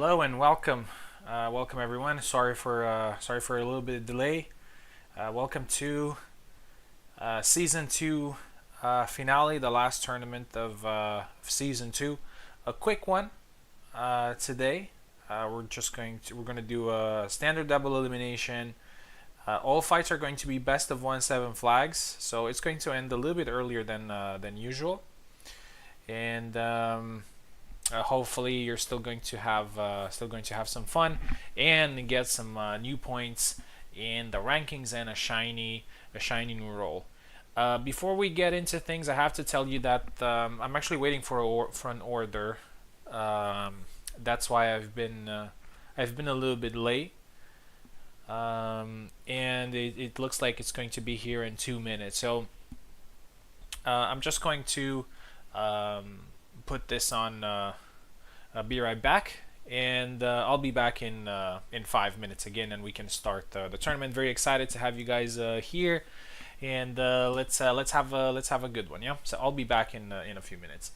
Hello and welcome, welcome everyone. Sorry for a little bit of delay. Welcome to season two finale, the last tournament of season two. A quick one today. We're going to do a standard double elimination. All fights are going to be best of 1-7 flags, so it's going to end a little bit earlier than usual. And hopefully you're still going to have some fun and get some new points in the rankings and a shiny new role. Before we get into things, I have to tell you that I'm actually waiting for an order. Um, that's why I've been a little bit late. And it looks like it's going to be here in 2 minutes. So I'm just going to um, put this on. Be right back, and I'll be back in 5 minutes again, and we can start the tournament. Very excited to have you guys here, and let's have a good one. Yeah, so I'll be back in a few minutes.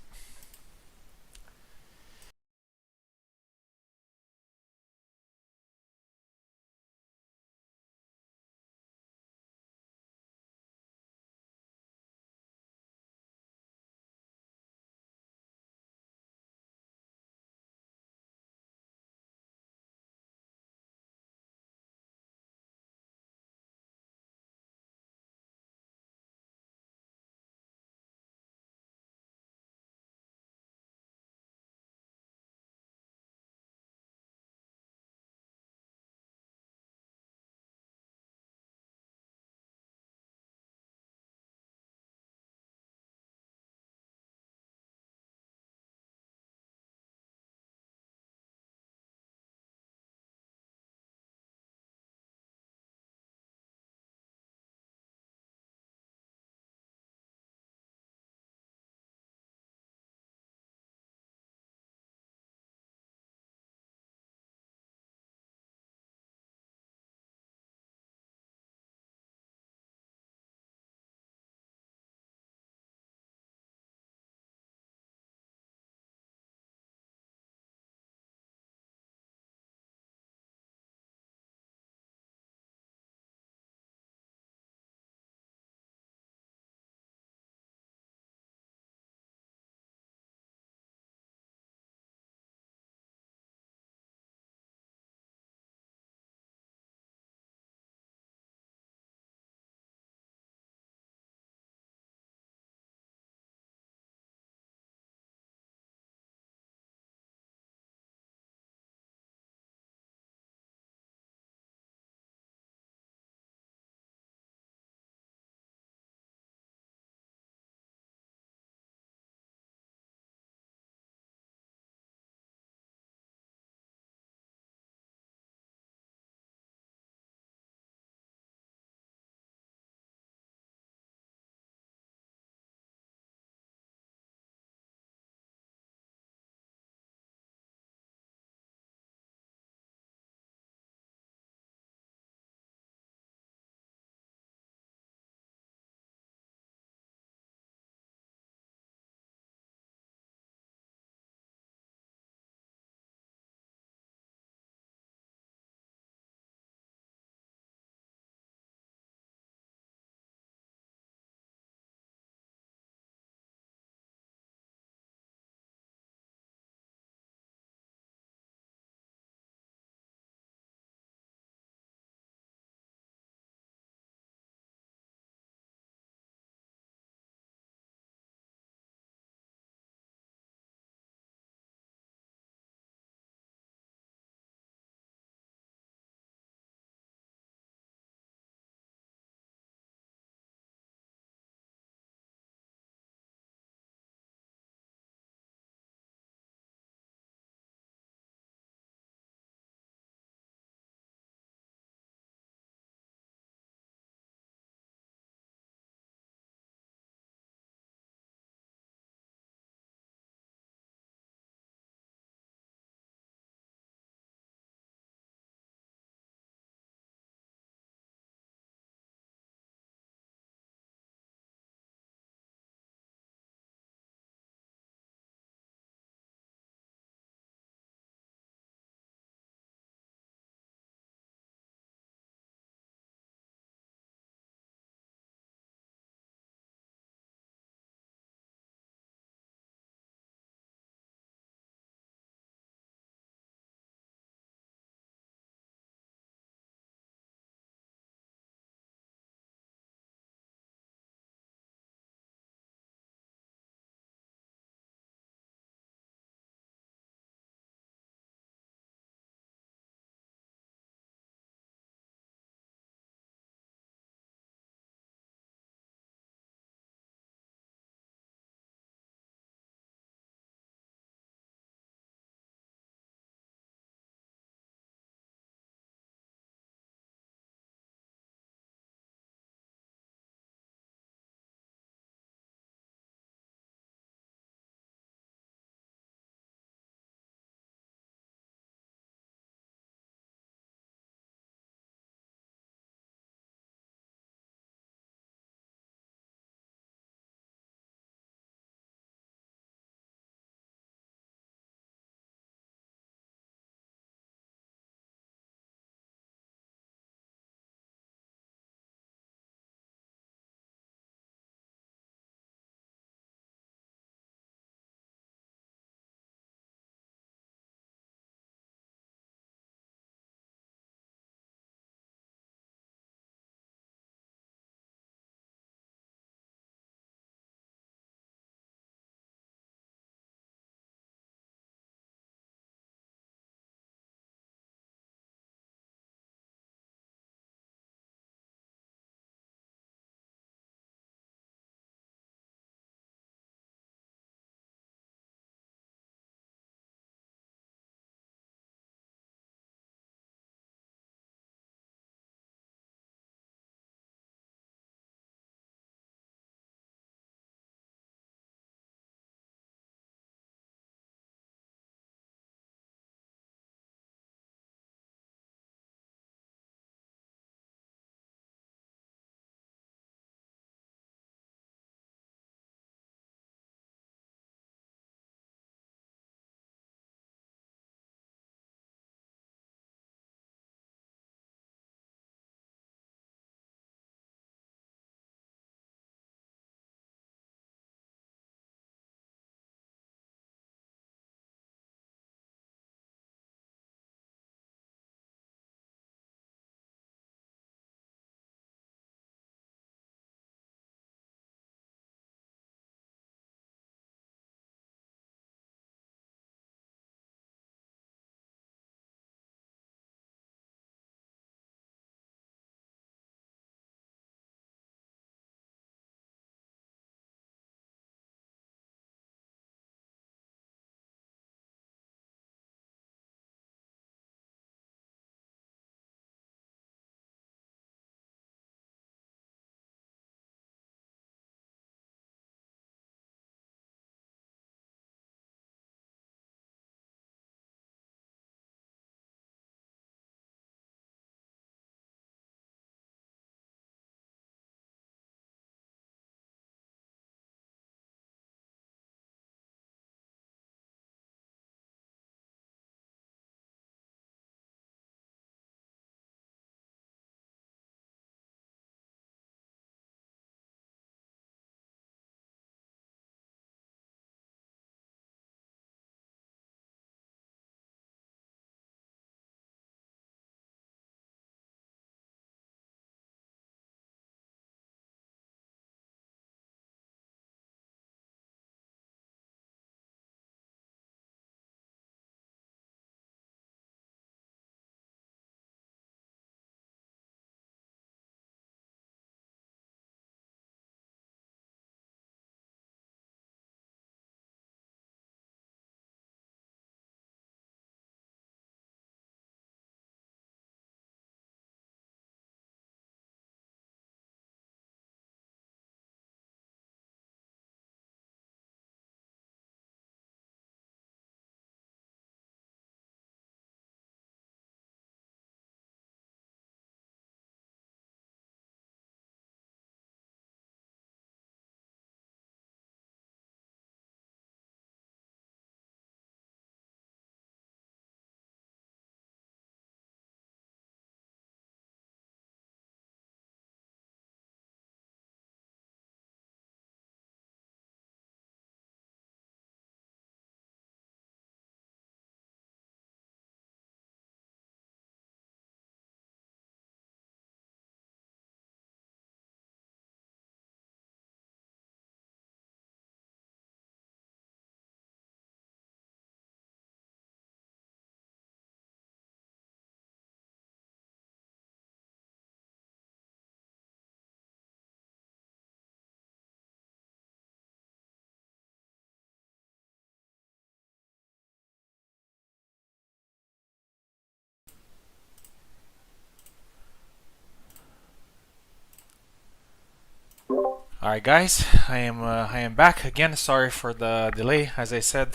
All right, guys, I am back again. Sorry for the delay. As I said,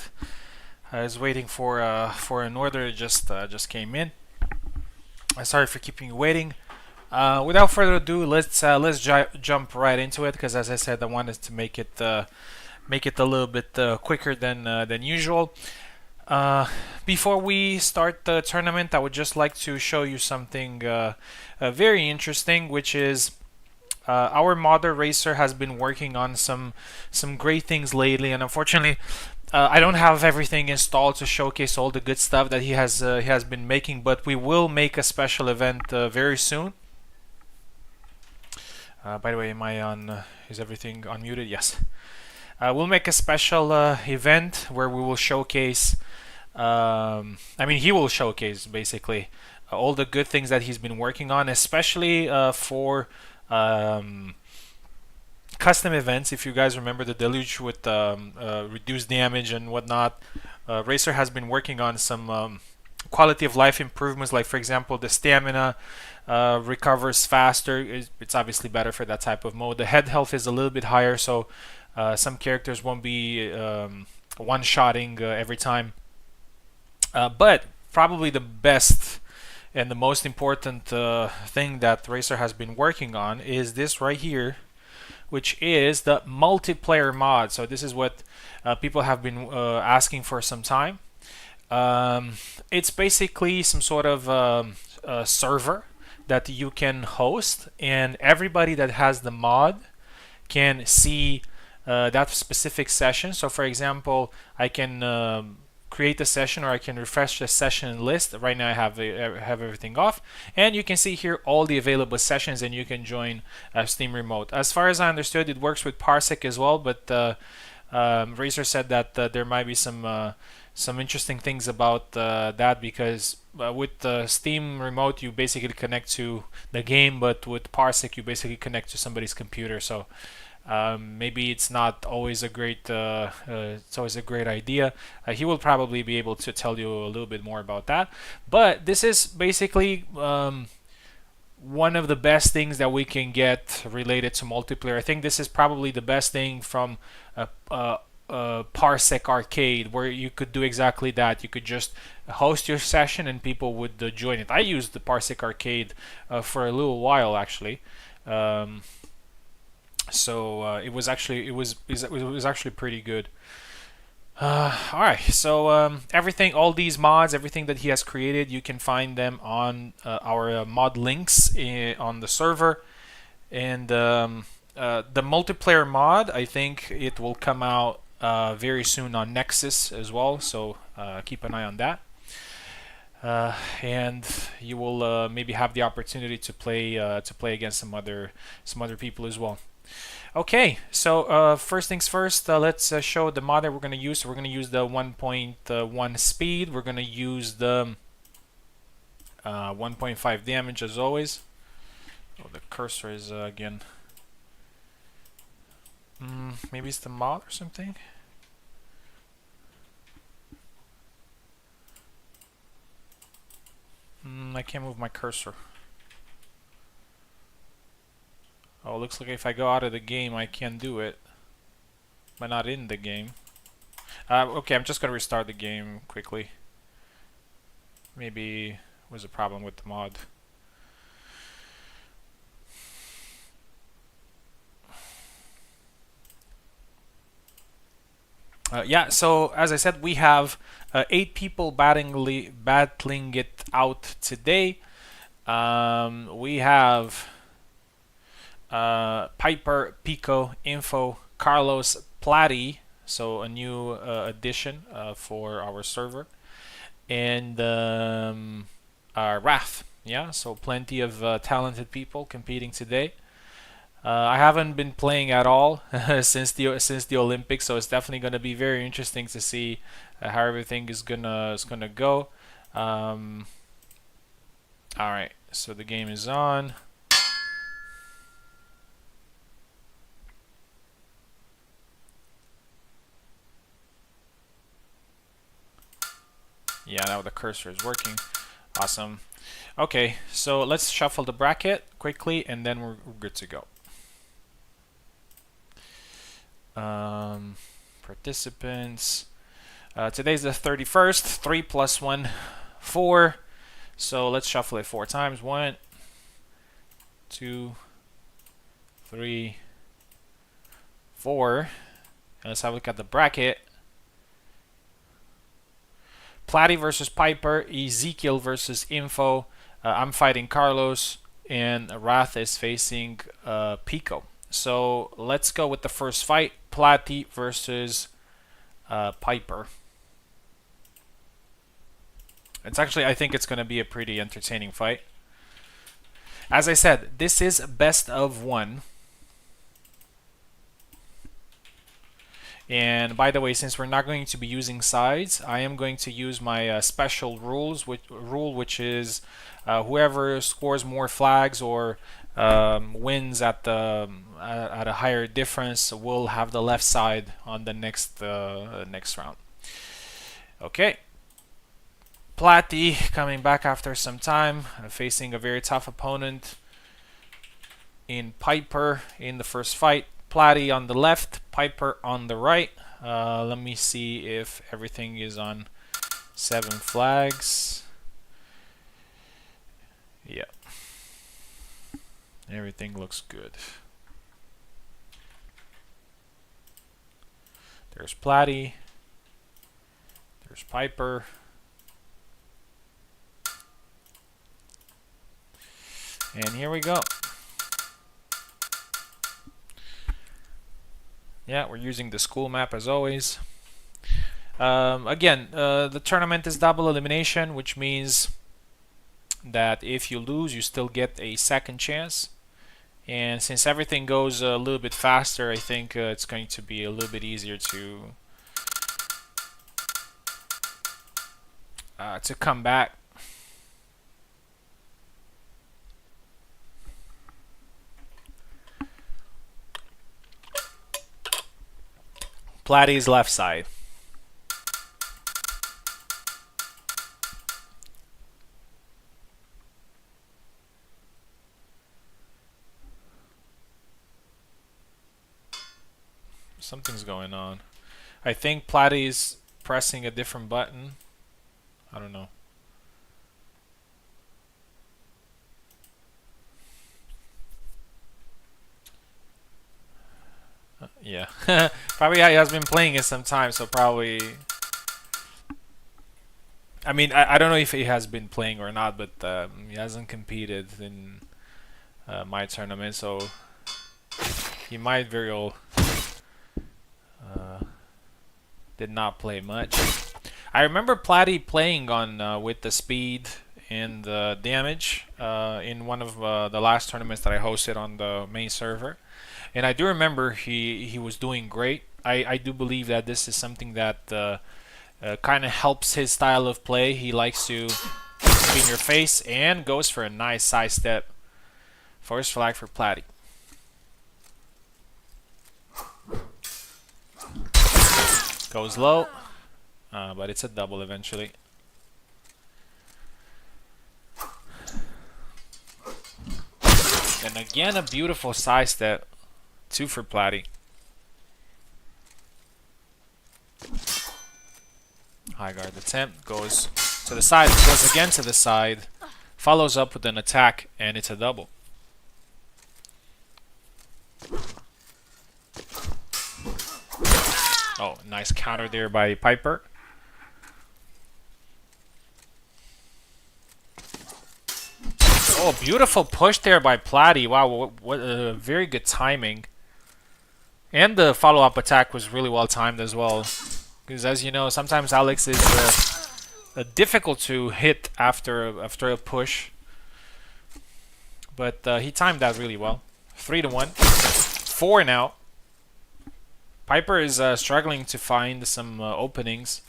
I was waiting for an order that just came in. Sorry for keeping you waiting. Without further ado, let's jump right into it because, as I said, I wanted to make it a little bit quicker than usual. Before we start the tournament, I would just like to show you something very interesting, which is our modder racer has been working on some great things lately, and unfortunately, I don't have everything installed to showcase all the good stuff that he has been making. But we will make a special event very soon. By the way, am I on? Is everything unmuted? Yes. We'll make a special event where we will showcase. I mean, he will showcase basically all the good things that he's been working on, especially for custom events. If you guys remember the deluge with reduced damage and whatnot, Racer has been working on some quality of life improvements, like for example the stamina recovers faster. It's obviously better for that type of mode. The head health is a little bit higher, so some characters won't be one-shotting every time. But probably the best and the most important thing that Racer has been working on is this right here, which is the multiplayer mod. So this is what people have been asking for some time. It's basically some sort of server that you can host, and everybody that has the mod can see that specific session. So for example, I can create a session, or I can refresh the session list. Right now I have everything off, and you can see here all the available sessions, and you can join Steam Remote. As far as I understood, it works with Parsec as well, but Razer said that there might be some interesting things about that, because with Steam Remote you basically connect to the game, but with Parsec you basically connect to somebody's computer. So maybe it's not always a great idea. He will probably be able to tell you a little bit more about that. But this is basically one of the best things that we can get related to multiplayer. I think this is probably the best thing from Parsec Arcade, where you could do exactly that. You could just host your session and people would join it. I used the Parsec Arcade for a little while actually. So it was actually pretty good. All right, so everything, all these mods, everything that he has created, you can find them on our mod links on the server. And the multiplayer mod, I think it will come out very soon on Nexus as well. So keep an eye on that. And you will maybe have the opportunity to play against some other people as well. Okay, so first things first, let's show the mod that we're going to use. So we're going to use the 1.1 speed. We're going to use the 1.5 damage as always. Oh, the cursor is again. Maybe it's the mod or something. I can't move my cursor. Oh, looks like if I go out of the game, I can do it, but not in the game. Okay, I'm just gonna restart the game quickly. Maybe was a problem with the mod. Yeah, so as I said, we have 8 people battling it out today. We have Piper, Pico, Info, Carlos, Platty, so a new addition for our server, and Wrath. Yeah, so plenty of talented people competing today. I haven't been playing at all since the Olympics, so it's definitely going to be very interesting to see how everything is gonna go. All right, so the game is on. Yeah, now the cursor is working. Awesome. Okay, so let's shuffle the bracket quickly, and then we're good to go. Participants. Today's the 31st. 3 plus 1, 4. So let's shuffle it 4 times. 1, 2, 3, 4. And let's have a look at the bracket. Platty versus Piper, Ezekiel versus Info. I'm fighting Carlos, and Wrath is facing Pico. So let's go with the first fight, Platty versus Piper. It's actually, I think it's going to be a pretty entertaining fight. As I said, this is best of 1. And by the way, since we're not going to be using sides, I am going to use my special rule, which is whoever scores more flags or wins at a higher difference will have the left side on the next round. Okay. Platty coming back after some time, facing a very tough opponent in Piper in the first fight. Platty on the left, Piper on the right. Let me see if everything is on 7 flags. Yeah. Everything looks good. There's Platty. There's Piper. And here we go. Yeah, we're using the school map as always. Again, the tournament is double elimination, which means that if you lose, you still get a second chance. And since everything goes a little bit faster, I think it's going to be a little bit easier to come back. Platty's left side. Something's going on. I think Platty's pressing a different button. I don't know. Yeah. Probably he has been playing it some time, so probably... I mean, I don't know if he has been playing or not, but he hasn't competed in my tournament, so he might very well did not play much. I remember Platty playing on with the speed and the damage in one of the last tournaments that I hosted on the main server. And I do remember he was doing great. I do believe that this is something that kind of helps his style of play. He likes to be in your face and goes for a nice side step. First flag for Platty. Goes low, but it's a double eventually. And again, a beautiful side step. 2 for Platty. High guard attempt, goes to the side, goes again to the side, follows up with an attack, and it's a double. Oh, nice counter there by Piper. Oh, beautiful push there by Platty. Wow, what a very good timing. And the follow-up attack was really well timed as well. Because as you know, sometimes Alex is difficult to hit after a push. But he timed that really well. 3-1. 4 now. Piper is struggling to find some openings.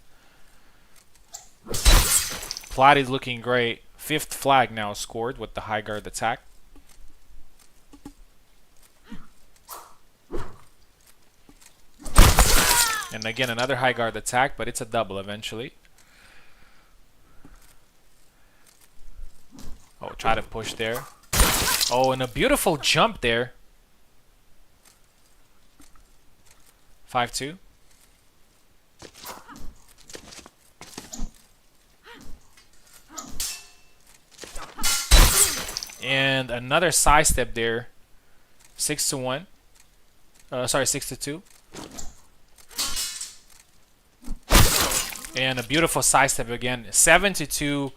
Platty's looking great. 5th flag now scored with the high guard attack. And again, another high guard attack, but it's a double eventually. Oh, try to push there. Oh, and a beautiful jump there. 5-2. And another side step there. 6-1. Sorry, 6-2. And a beautiful side step again. 7-2.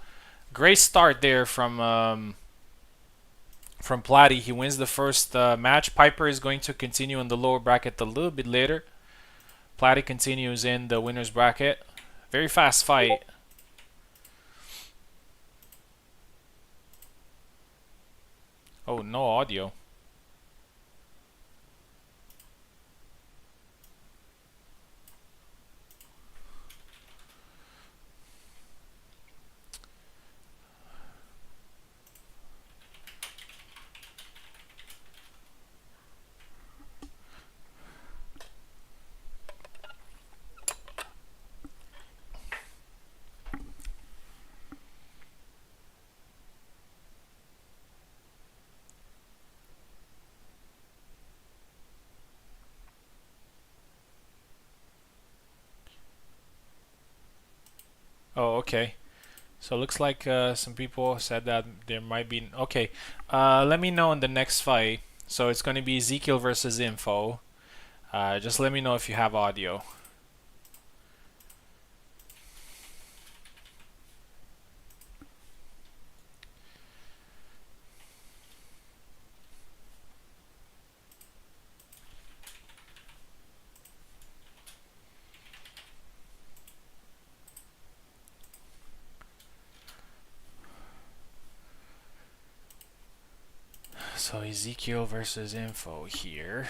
Great start there from Platty. He wins the first match. Piper is going to continue in the lower bracket a little bit later. Platty continues in the winner's bracket. Very fast fight. Oh, no audio. Oh, okay. So it looks like some people said that there might be... Okay, let me know in the next fight. So it's going to be Ezekiel versus Info. Just let me know if you have audio. So Ezekiel versus Info here.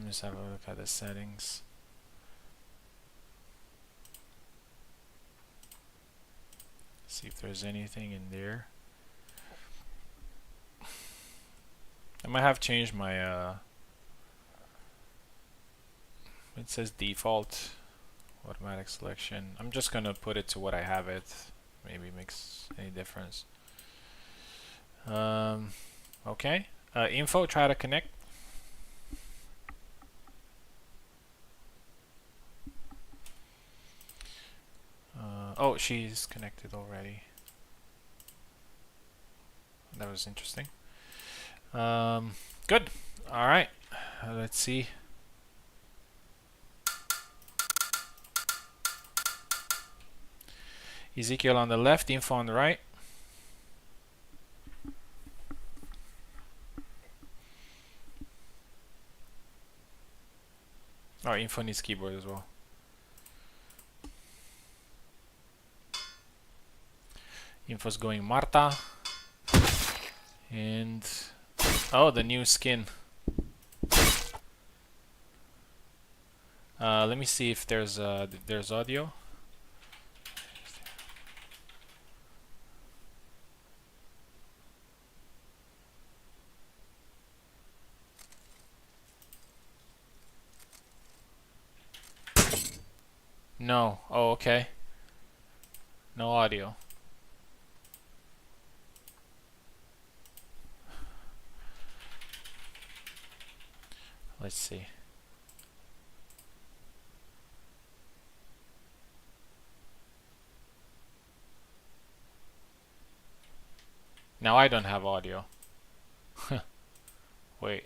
Let's have a look at the settings. See if there's anything in there. I might have changed my it says default automatic selection. I'm just gonna put it to what I have it. Maybe it makes any difference. Okay. Info, try to connect. Oh, she's connected already. That was interesting. Good. All right. Let's see. Ezekiel on the left, Info on the right. Oh, Info needs keyboard as well. Info's going Marta. And oh, the new skin. Let me see if there's audio. No. Oh, okay. No audio. Let's see. Now I don't have audio. Wait.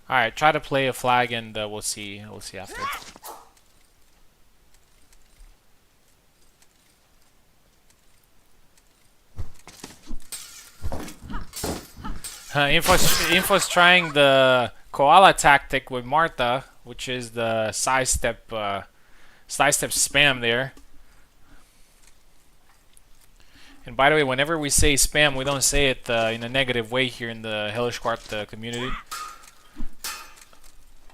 All right, try to play a flag, and we'll see. We'll see after. Info's trying the koala tactic with Marta, which is the side step spam there. And by the way, whenever we say spam, we don't say it in a negative way here in the Hellish Quart community.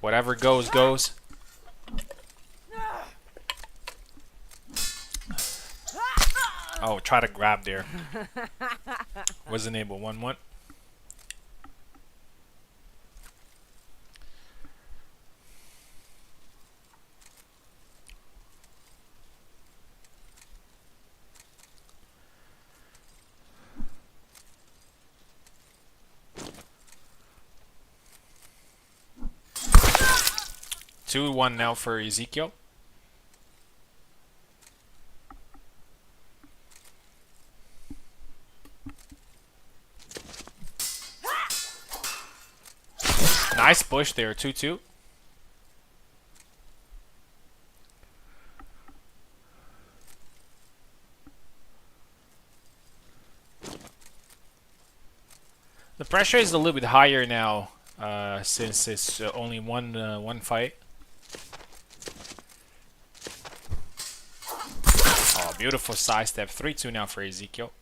Whatever goes, goes. Oh, try to grab there. Wasn't able. 1-1. Two, 1 now for Ezekiel. Nice push there. 2-2. The pressure is a little bit higher now, since it's only one fight. Oh, beautiful side step. 3-2 now for Ezekiel.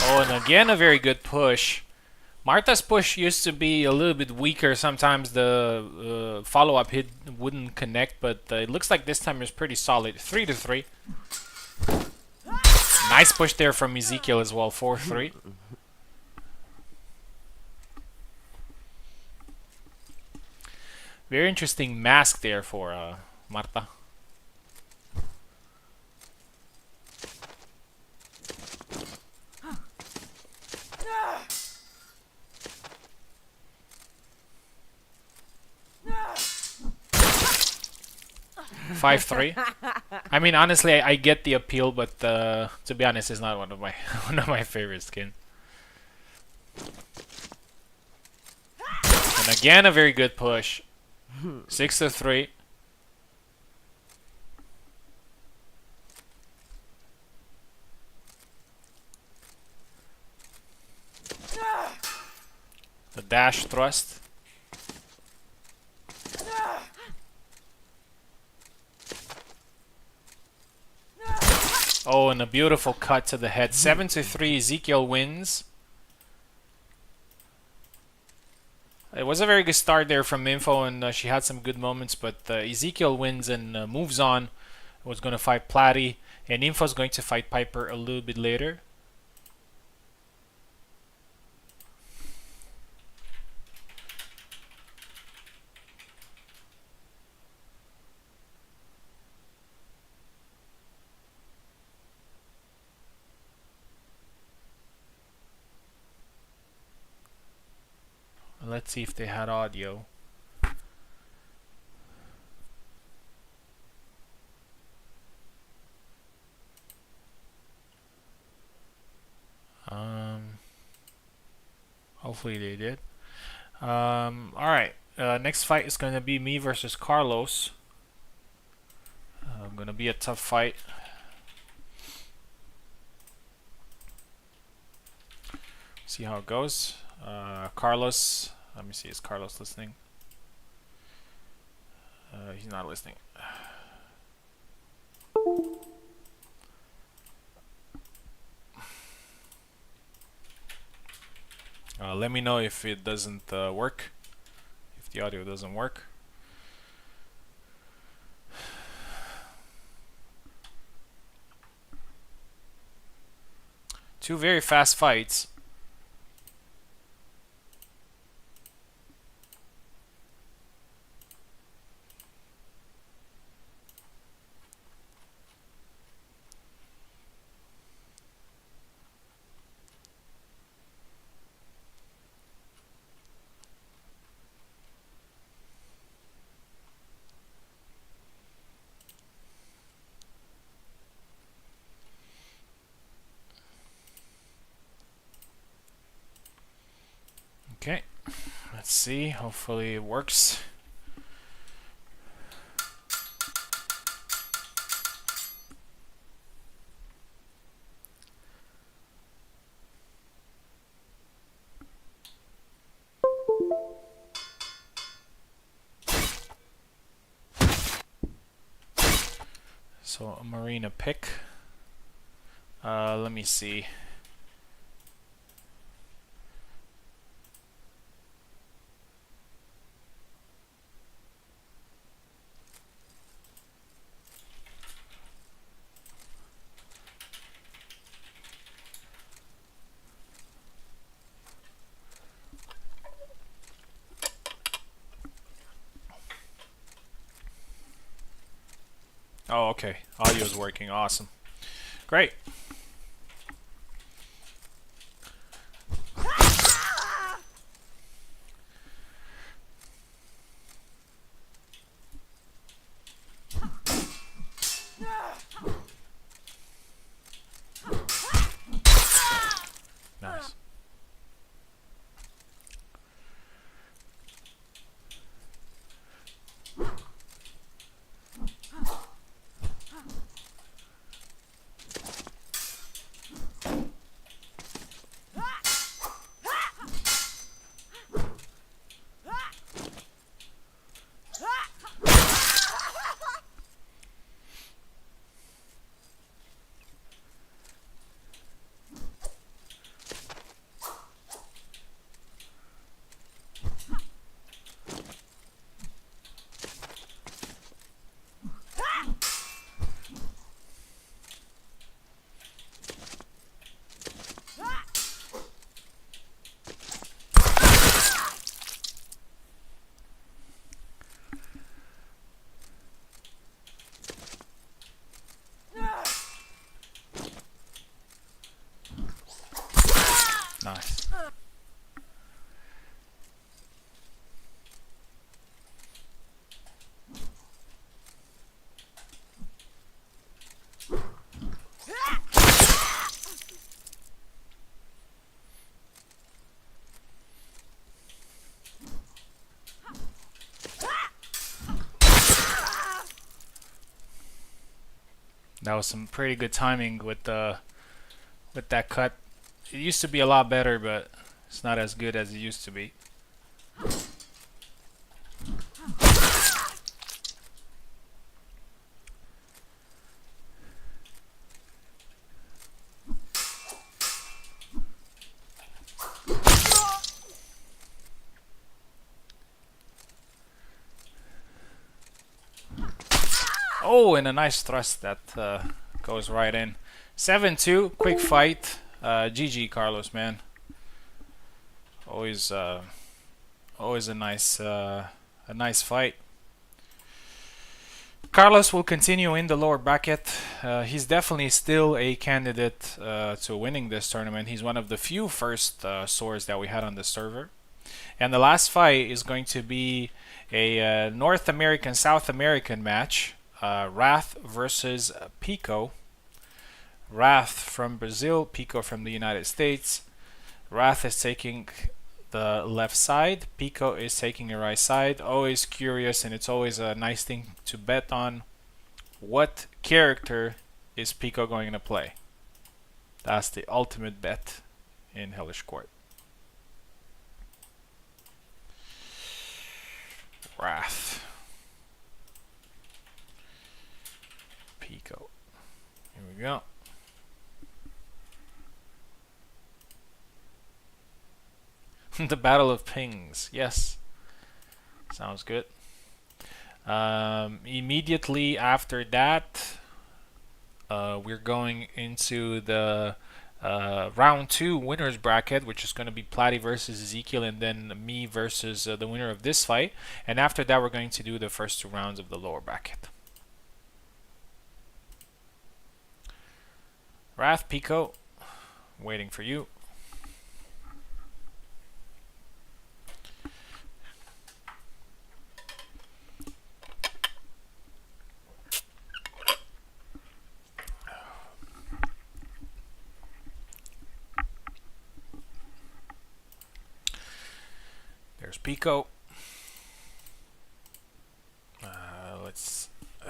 Oh, and again a very good push. Marta's push used to be a little bit weaker. Sometimes the follow-up hit wouldn't connect, but it looks like this time is pretty solid. 3-3. Nice push there from Ezekiel as well. 4-3. Very interesting mask there for Marta. Five three. I mean, honestly, I get the appeal, but to be honest, it's not one of my favorite skins. And again, a very good push. 6-3. The dash thrust. Oh, and a beautiful cut to the head. 7-3. Ezekiel wins. It was a very good start there from Info, and she had some good moments, but Ezekiel wins and moves on. Was going to fight Platy, and Info's going to fight Piper a little bit later. Let's see if they had audio. Hopefully they did. Alright, next fight is going to be me versus Carlos. Going to be a tough fight. See how it goes. Carlos, let me see, is Carlos listening? He's not listening. Let me know if it doesn't work, if the audio doesn't work. Two very fast fights. Okay, let's see. Hopefully it works. So a marina pick. Let me see. Oh, okay. Audio is working. Awesome. Great. Nice. Nice. That was some pretty good timing with that cut. It used to be a lot better, but it's not as good as it used to be. Oh, and a nice thrust that goes right in. 7-2, quick fight. GG, Carlos, man. Always a nice fight. Carlos will continue in the lower bracket. He's definitely still a candidate to winning this tournament. He's one of the few first swords that we had on the server. And the last fight is going to be a North American, South American match. Wrath versus Pico. Wrath from Brazil, Pico from the United States. Wrath is taking the left side, Pico is taking the right side. Always curious, and it's always a nice thing to bet on. What character is Pico going to play? That's the ultimate bet in Hellish Quart. Wrath. Pico. Here we go. The Battle of Pings. Yes. Sounds good. Immediately after that, we're going into the round 2 winners bracket, which is going to be Platty versus Ezekiel, and then me versus the winner of this fight. And after that, we're going to do the first 2 rounds of the lower bracket. Wrath, Pico, waiting for you. There's Pico. Let's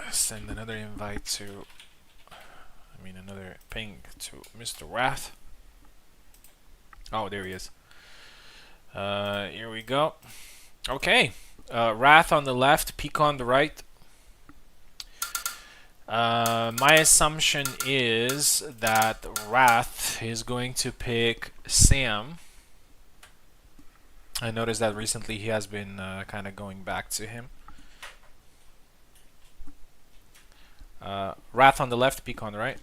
send another invite to, another ping to Mr. Wrath. Oh, there he is. Here we go. Okay. Wrath on the left, Pico on the right. My assumption is that Wrath is going to pick Sam. I noticed that recently he has been kind of going back to him. Wrath on the left, Peak on the right.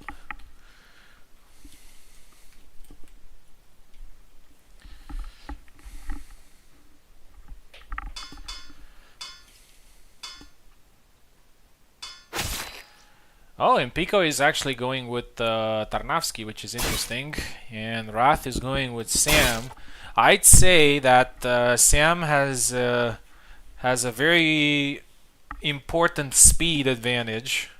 Oh, and Pico is actually going with Tarnavsky, which is interesting. And Wrath is going with Sam. I'd say that Sam has a very important speed advantage.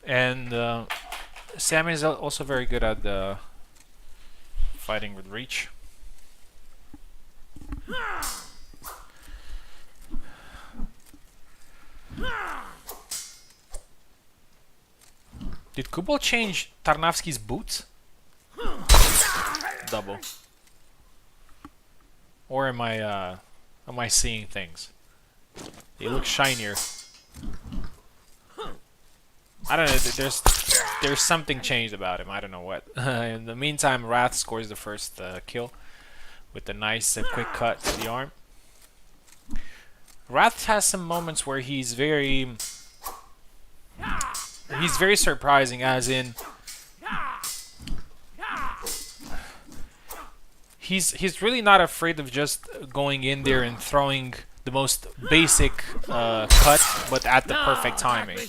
And Sam is also very good at fighting with reach. Did Kubal change Tarnavsky's boots? Double. Or am I seeing things? They look shinier. I don't know. There's something changed about him. I don't know what. In the meantime, Wrath scores the first kill with a nice quick cut to the arm. Wrath has some moments where he's very surprising, as in he's really not afraid of just going in there and throwing the most basic cut, but at the perfect timing.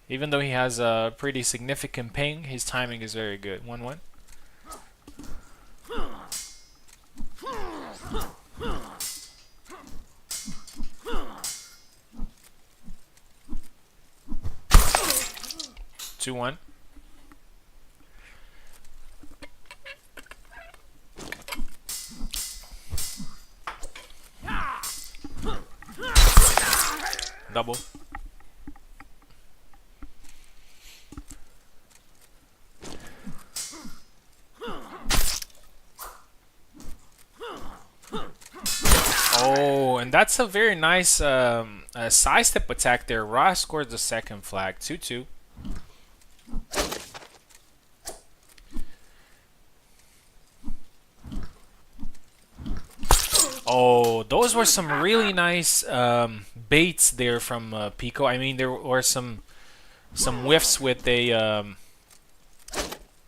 Even though he has a pretty significant ping, his timing is very good. 1-1. Two one. Double. Oh, and that's a very nice side step attack there. Ra scored the second flag. 2-2. Oh, those were some really nice baits there from Pico. I mean, there were some whiffs with a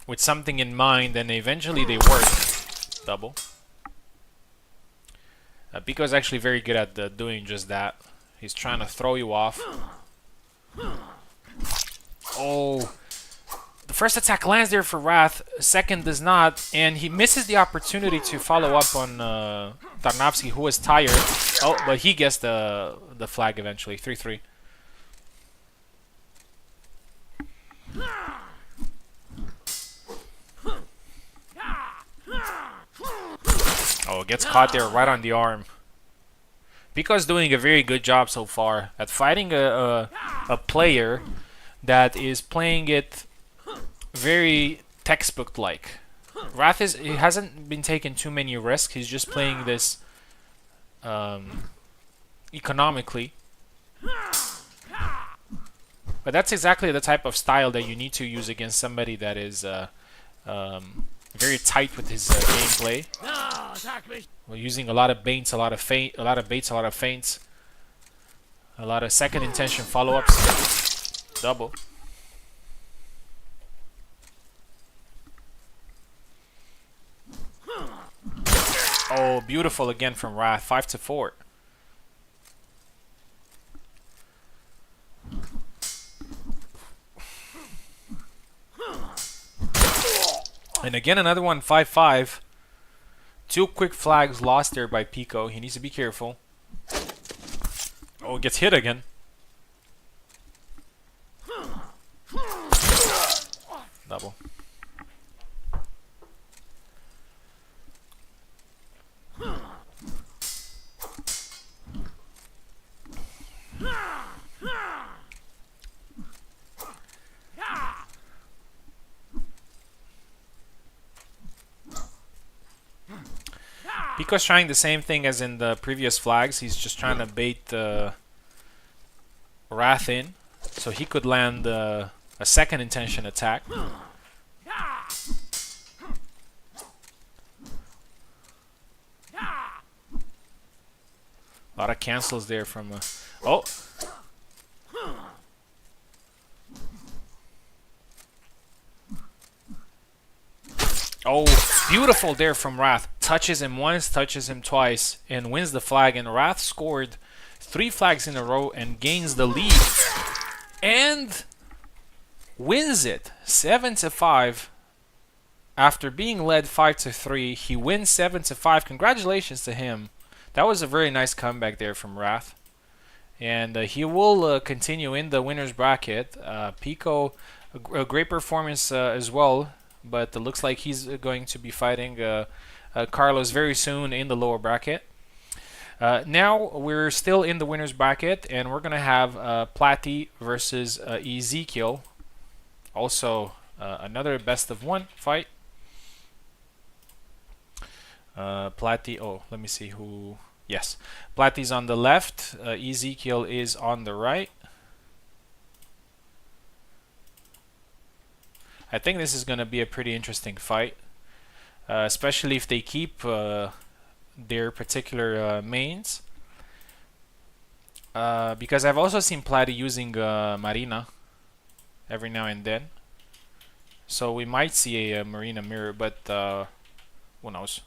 with something in mind, and eventually they worked. Double. Pico is actually very good at doing just that. He's trying to throw you off. Oh. The first attack lands there for Wrath, second does not, and he misses the opportunity to follow up on Tarnavsky, who was tired. Oh, but he gets the flag eventually. 3-3. Oh, gets caught there right on the arm. Pico's doing a very good job so far at fighting a player that is playing it very textbook-like. Wrath he hasn't been taking too many risks. He's just playing this economically. But that's exactly the type of style that you need to use against somebody that is very tight with his gameplay. We're using a lot of baits, a lot of feints, a lot of second intention follow-ups. Double. Oh, beautiful again from Wrath. 5-4. And again, another one, 5-5. Two quick flags lost there by Pico. He needs to be careful. Oh, gets hit again. Double. Pico's trying the same thing as in the previous flags. He's just trying to bait Wrath in. So he could land a second intention attack. A lot of cancels there from... oh! Oh, beautiful there from Wrath. Touches him once, touches him twice, and wins the flag. And Wrath scored 3 flags in a row and gains the lead. And wins it 7-5. After being led 5-3, he wins 7-5. Congratulations to him. That was a very nice comeback there from Wrath. And he will continue in the winner's bracket. Pico, a great performance as well. But it looks like he's going to be fighting Carlos very soon in the lower bracket. Now we're still in the winner's bracket, and we're going to have Platy versus Ezekiel. Also, another best of 1 fight. Platy, oh, let me see who... Yes, Platy's on the left, Ezekiel is on the right. I think this is going to be a pretty interesting fight, especially if they keep their particular mains. Because I've also seen Platy using Marina every now and then. So we might see a Marina mirror, but who knows.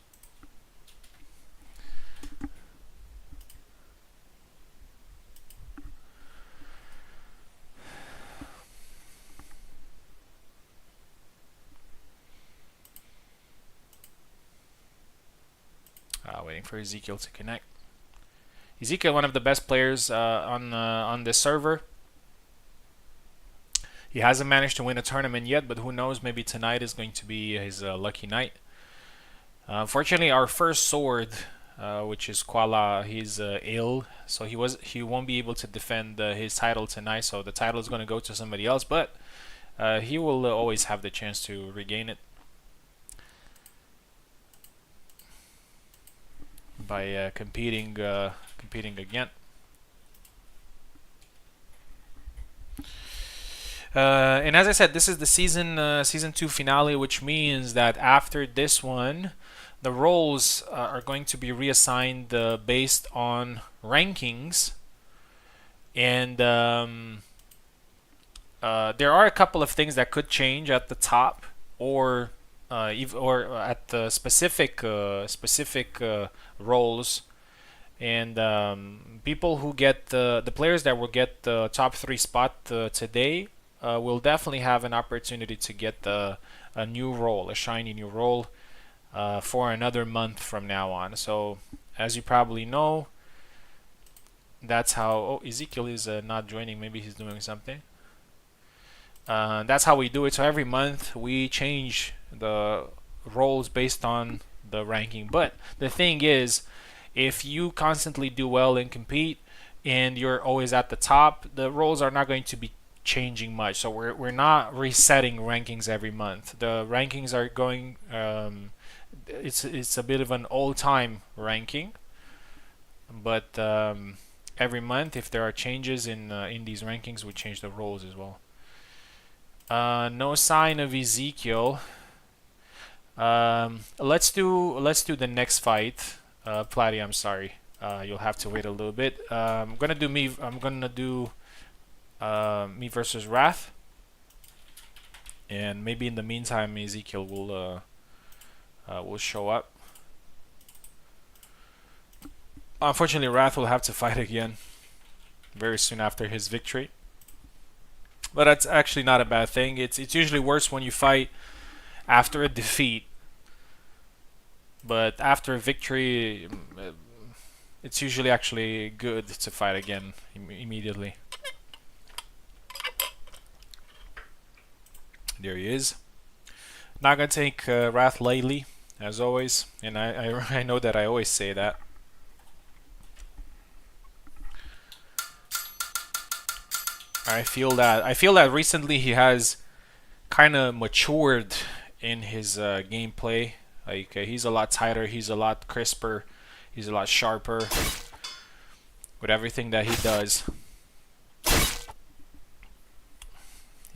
Waiting for Ezekiel to connect. Ezekiel, one of the best players on this server. He hasn't managed to win a tournament yet, but who knows? Maybe tonight is going to be his lucky night. Unfortunately, our first sword, which is Kuala, he's ill, so he won't be able to defend his title tonight. So the title is going to go to somebody else, but he will always have the chance to regain it by competing again. And as I said, this is the season 2 finale, which means that after this one, the roles are going to be reassigned based on rankings, and there are a couple of things that could change at the top, or at the specific roles, and people who get the players that will get the top 3 spot today will definitely have an opportunity to get a new role, a shiny new role, for another month from now on. So as you probably know, that's how... oh, Ezekiel is not joining. Maybe he's doing something. That's how we do it. So every month we change the roles based on the ranking. But the thing is, if you constantly do well and compete and you're always at the top, the roles are not going to be changing much. So we're not resetting rankings every month. The rankings are going it's a bit of an all-time ranking, but every month, if there are changes in these rankings, we change the roles as well. No sign of Ezekiel. Let's do the next fight. Platy, I'm sorry. You'll have to wait a little bit. I'm gonna do me versus Wrath, and maybe in the meantime Ezekiel will show up. Unfortunately, Wrath will have to fight again very soon after his victory, but that's actually not a bad thing. It's usually worse when you fight after a defeat, but after a victory, it's usually actually good to fight again immediately. There he is. Not gonna take Wrath lightly, as always, and I know that I always say that. I feel that recently he has kind of matured in his gameplay. Like he's a lot tighter, he's a lot crisper, he's a lot sharper with everything that he does.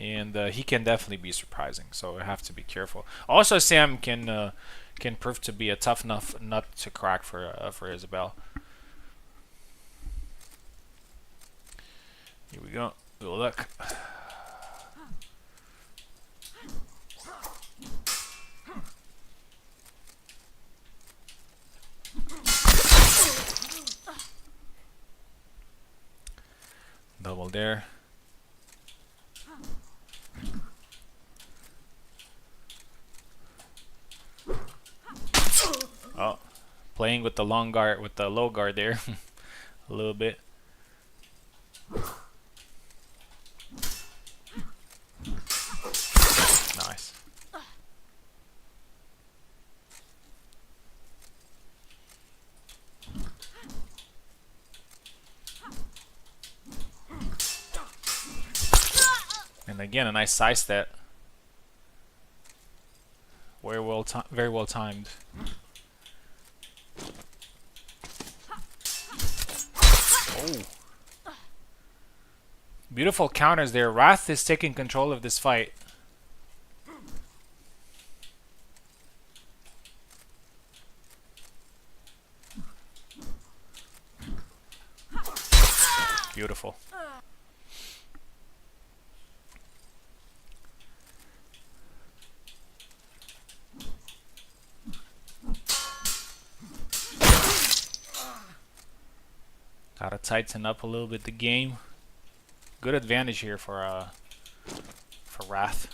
and he can definitely be surprising. So I have to be careful. Also, Sam can prove to be a tough enough nut to crack for Isabel. Here we go. We'll look. Double there. Oh, playing with the long guard, with the low guard there, a little bit. Nice. And again, a nice side step. Very well timed. Oh. Beautiful counters there. Wrath is taking control of this fight. Beautiful. Gotta tighten up a little bit the game. Good advantage here for Wrath.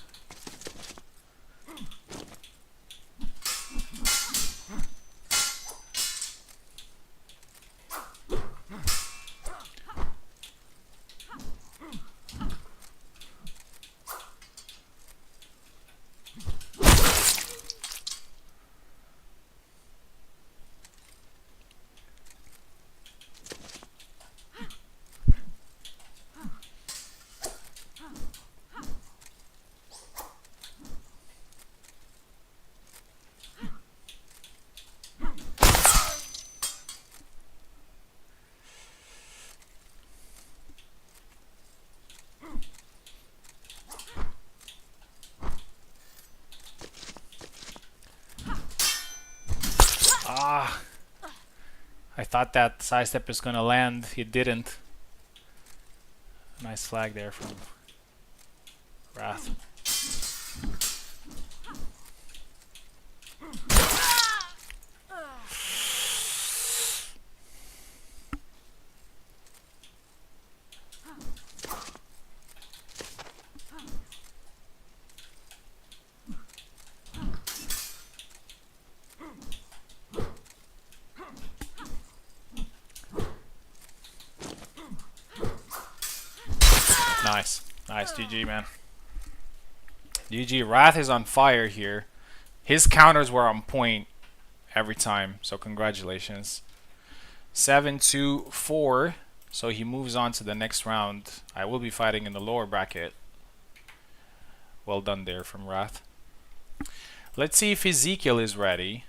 Ah, I thought that side step was gonna land. It didn't. Nice flag there from Wrath. Nice. Nice. GG, man. GG. Wrath is on fire here. His counters were on point every time, so congratulations. 7-2-4. So he moves on to the next round. I will be fighting in the lower bracket. Well done there from Wrath. Let's see if Ezekiel is ready.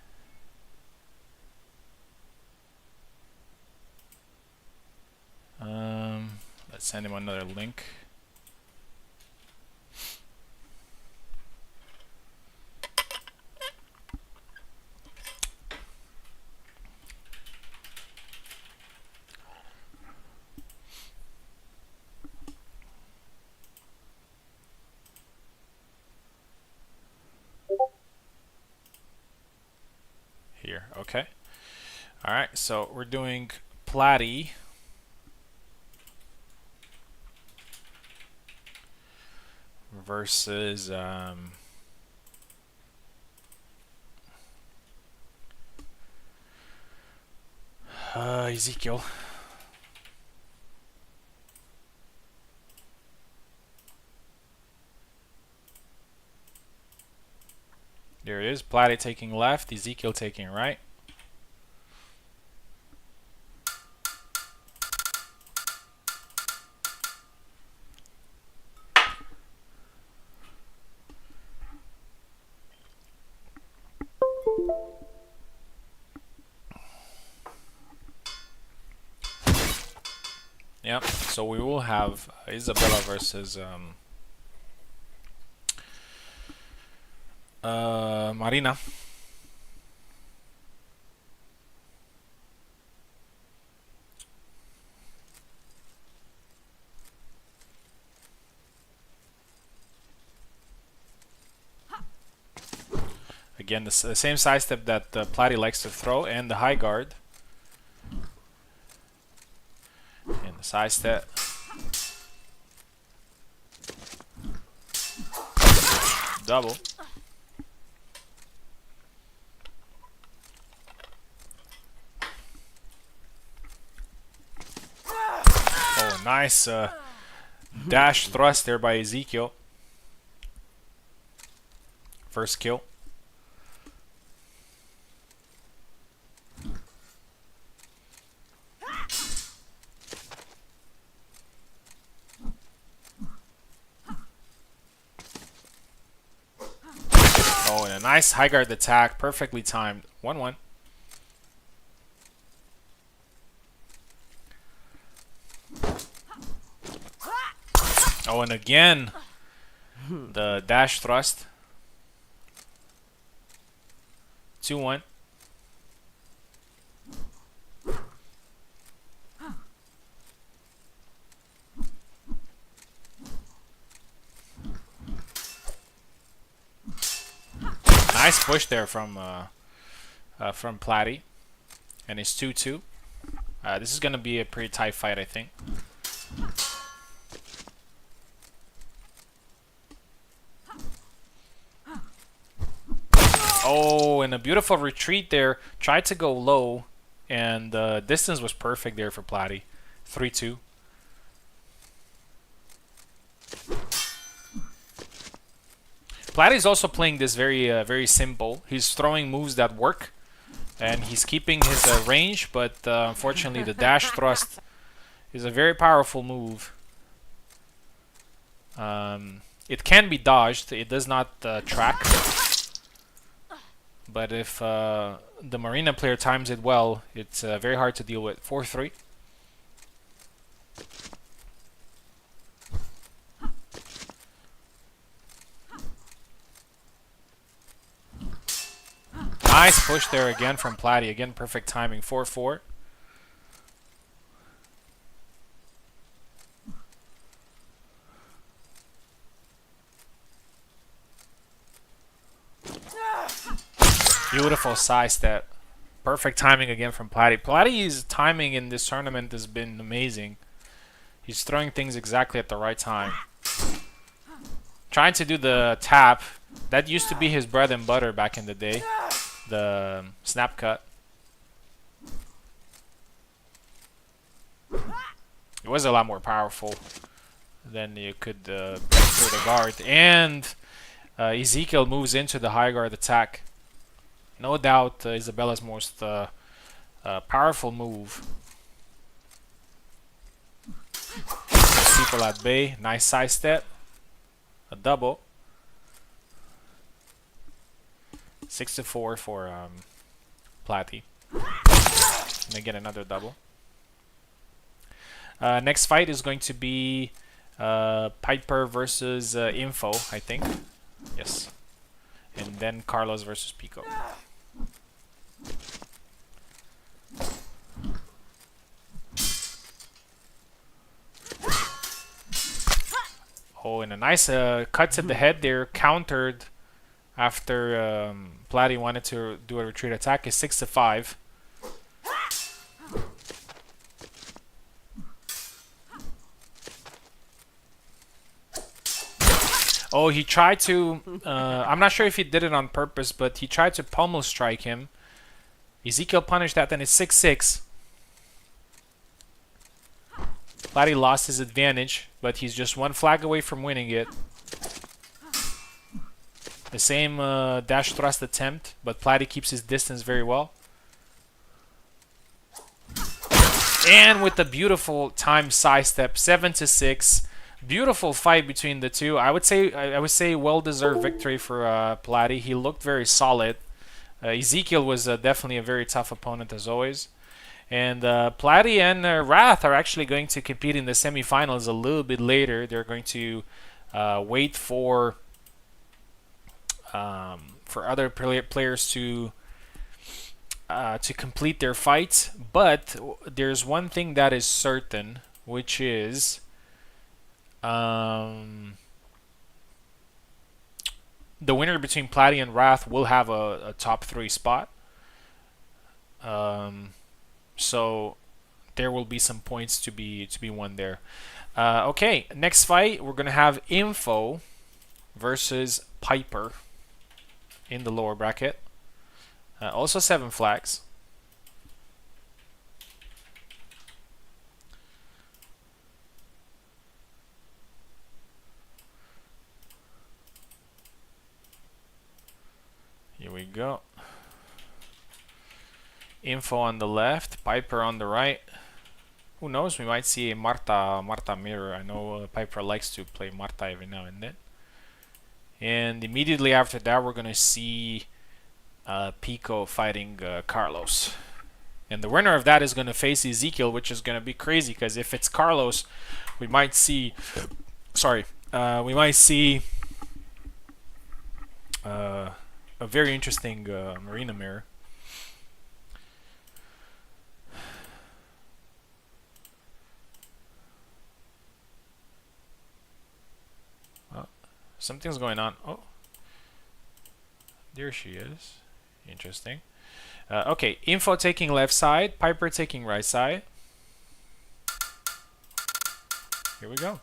Let's send him another link. Here, okay. All right, so we're doing Platy versus Ezekiel. There it is. Platy taking left, Ezekiel taking right. Yep. So we will have Isabella versus Marina. Again, the same side step that Platy likes to throw, and the high guard. And the side step. Double. Oh, nice dash thrust there by Ezekiel. First kill. Oh, and a nice high guard attack, perfectly timed. 1-1. Oh, and again, the dash thrust. 2-1. Nice push there from Platy, and it's 2-2. This is gonna be a pretty tight fight, I think. Oh, and a beautiful retreat there. Tried to go low, and the distance was perfect there for Platy. 3-2. Platy's also playing this very simple. He's throwing moves that work, and he's keeping his range, but unfortunately the dash thrust is a very powerful move. It can be dodged. It does not track. But if the Marina player times it well, it's very hard to deal with. 4-3. Nice push there again from Platy. Again, perfect timing. 4-4. Beautiful side step. Perfect timing again from Platy. Platy's timing in this tournament has been amazing. He's throwing things exactly at the right time. Trying to do the tap. That used to be his bread and butter back in the day. The snap cut. It was a lot more powerful than you could break through the guard. And Ezekiel moves into the high guard attack. No doubt Isabella's most powerful move. Keeps people at bay. Nice side step. A double. 6-4 for Platy. And again, another double. Next fight is going to be Piper versus Info, I think. Yes. And then Carlos versus Pico. Oh, and a nice cut to the head there, countered after Platy wanted to do a retreat attack. Is 6-5. Oh, he tried to... I'm not sure if he did it on purpose, but he tried to pommel strike him. Ezekiel punished that, then it's 6-6. Platy lost his advantage, but he's just one flag away from winning it. The same dash thrust attempt, but Platy keeps his distance very well. And with the beautiful time side step, 7-6. Beautiful fight between the two. I would say well-deserved victory for Platy. He looked very solid. Ezekiel was definitely a very tough opponent as always. And Platy and Wrath are actually going to compete in the semifinals a little bit later. They're going to wait for for other players to complete their fights. But there's one thing that is certain, which is the winner between Platy and Wrath will have a top 3 spot. So there will be some points to be won there. Okay, next fight we're gonna have Info versus Piper in the lower bracket. Also 7 flags. Here we go. Info on the left, Piper on the right. Who knows? We might see a Marta mirror. I know Piper likes to play Marta every now and then. And immediately after that, we're gonna see Pico fighting Carlos. And the winner of that is gonna face Ezekiel, which is gonna be crazy because if it's Carlos, we might see. We might see a very interesting Marina mirror. Something's going on. Oh, there she is. Interesting. Okay, Info taking left side, Piper taking right side. Here we go.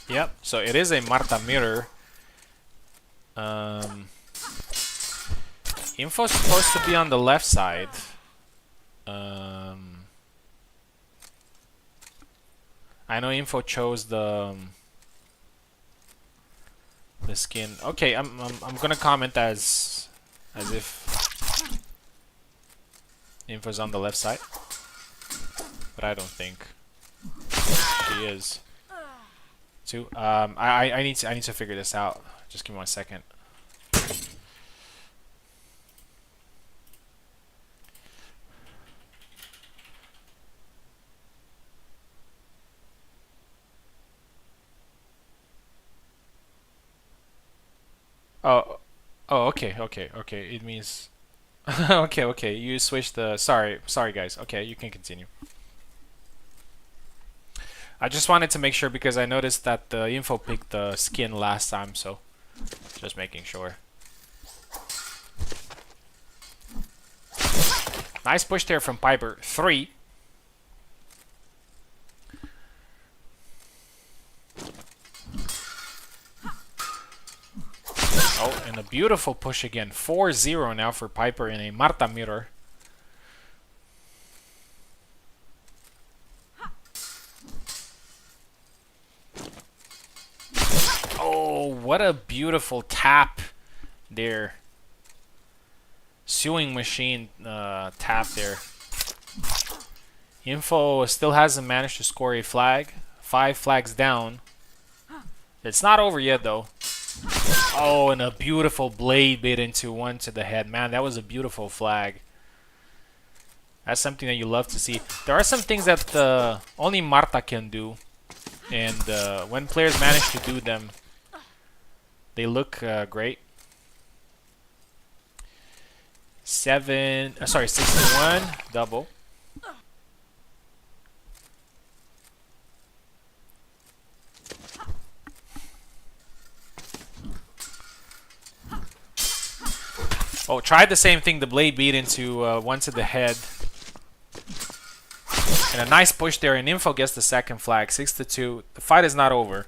Yep, so it is a Marta mirror. Info's supposed to be on the left side. I know Info chose the skin. Okay, I'm gonna comment as if Info's on the left side, but I don't think she is. Too. I need to figure this out. Just give me 1 second. Oh, okay. It means okay. You switched the. Sorry, guys. Okay, you can continue. I just wanted to make sure because I noticed that the Info picked the skin last time, so just making sure. Nice push there from Piper. 3. Oh, and a beautiful push again. 4-0 now for Piper in a Marta mirror. Oh, what a beautiful tap there. Sewing machine tap there. Info still hasn't managed to score a flag. 5 flags down. It's not over yet though. Oh, and a beautiful blade bit into 1 to the head. Man, that was a beautiful flag. That's something that you love to see. There are some things that only Marta can do. And when players manage to do them, they look great. 61 double. Oh, tried the same thing. The blade beat into 1 to the head. And a nice push there, and Info gets the second flag, 6-2. The fight is not over.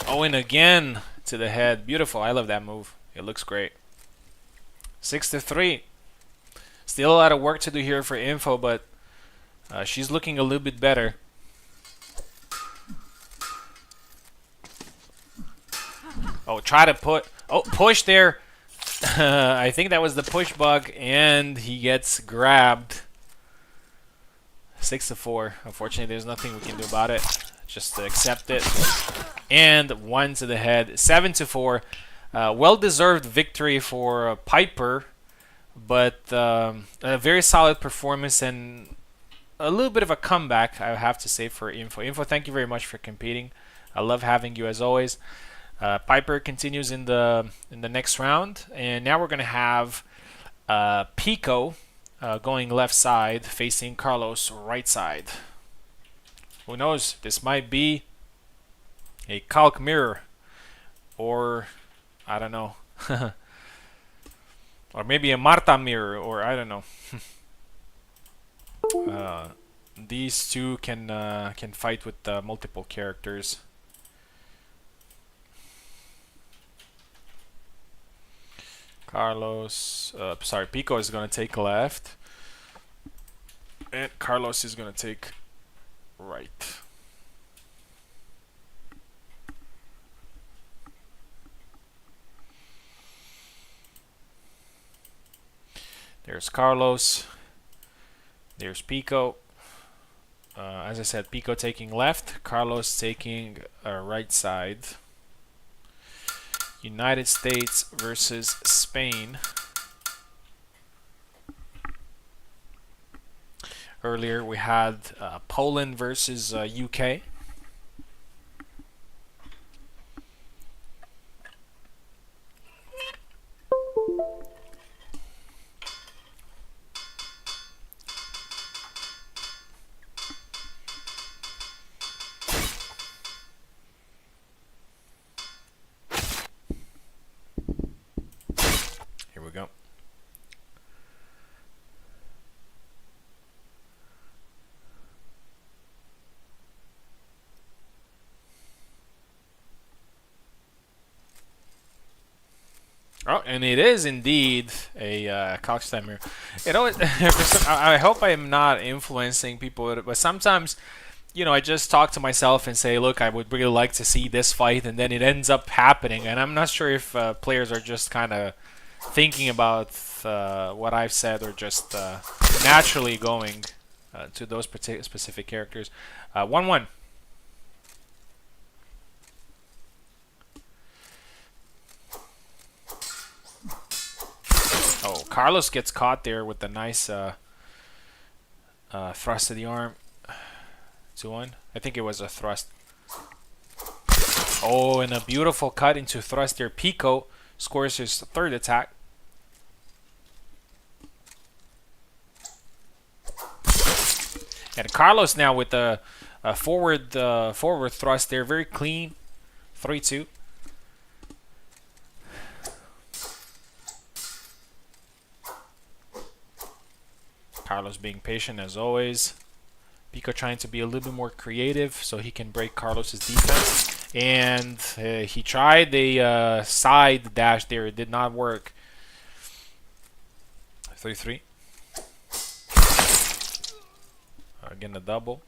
Oh, and again to the head. Beautiful. I love that move. It looks great. 6-3. Still a lot of work to do here for Info, but she's looking a little bit better. Oh, try to put... Oh, push there. I think that was the push bug, and he gets grabbed. 6-4. Unfortunately, there's nothing we can do about it. Just to accept it. And 1 to the head. 7-4. Well-deserved victory for Piper, but a very solid performance and a little bit of a comeback, I have to say, for Info. Info, thank you very much for competing. I love having you as always. Piper continues in the next round, and now we're gonna have Pico going left side, facing Carlos right side. Who knows? This might be a calc mirror, or I don't know, or maybe a Marta mirror, or I don't know. These two can fight with multiple characters. Pico is gonna take left, and Carlos is gonna take right. There's Carlos. There's Pico. As I said, Pico taking left, Carlos taking right side. United States versus Spain. Earlier we had Poland versus UK. Here we go. Oh, and it is indeed a Coxtimer. You know, I hope I'm not influencing people, but sometimes, you know, I just talk to myself and say, look, I would really like to see this fight, and then it ends up happening. And I'm not sure if players are just kind of thinking about what I've said, or just naturally going to those specific characters. 1-1. Oh, Carlos gets caught there with the nice thrust of the arm. 2-1. I think it was a thrust. Oh, and a beautiful cut into thrust there. Pico scores his third attack. And Carlos now with the forward thrust there. Very clean. 3-2. Carlos being patient as always. Pico trying to be a little bit more creative so he can break Carlos's defense. And he tried the side dash there. It did not work. 3-3. Again, a double.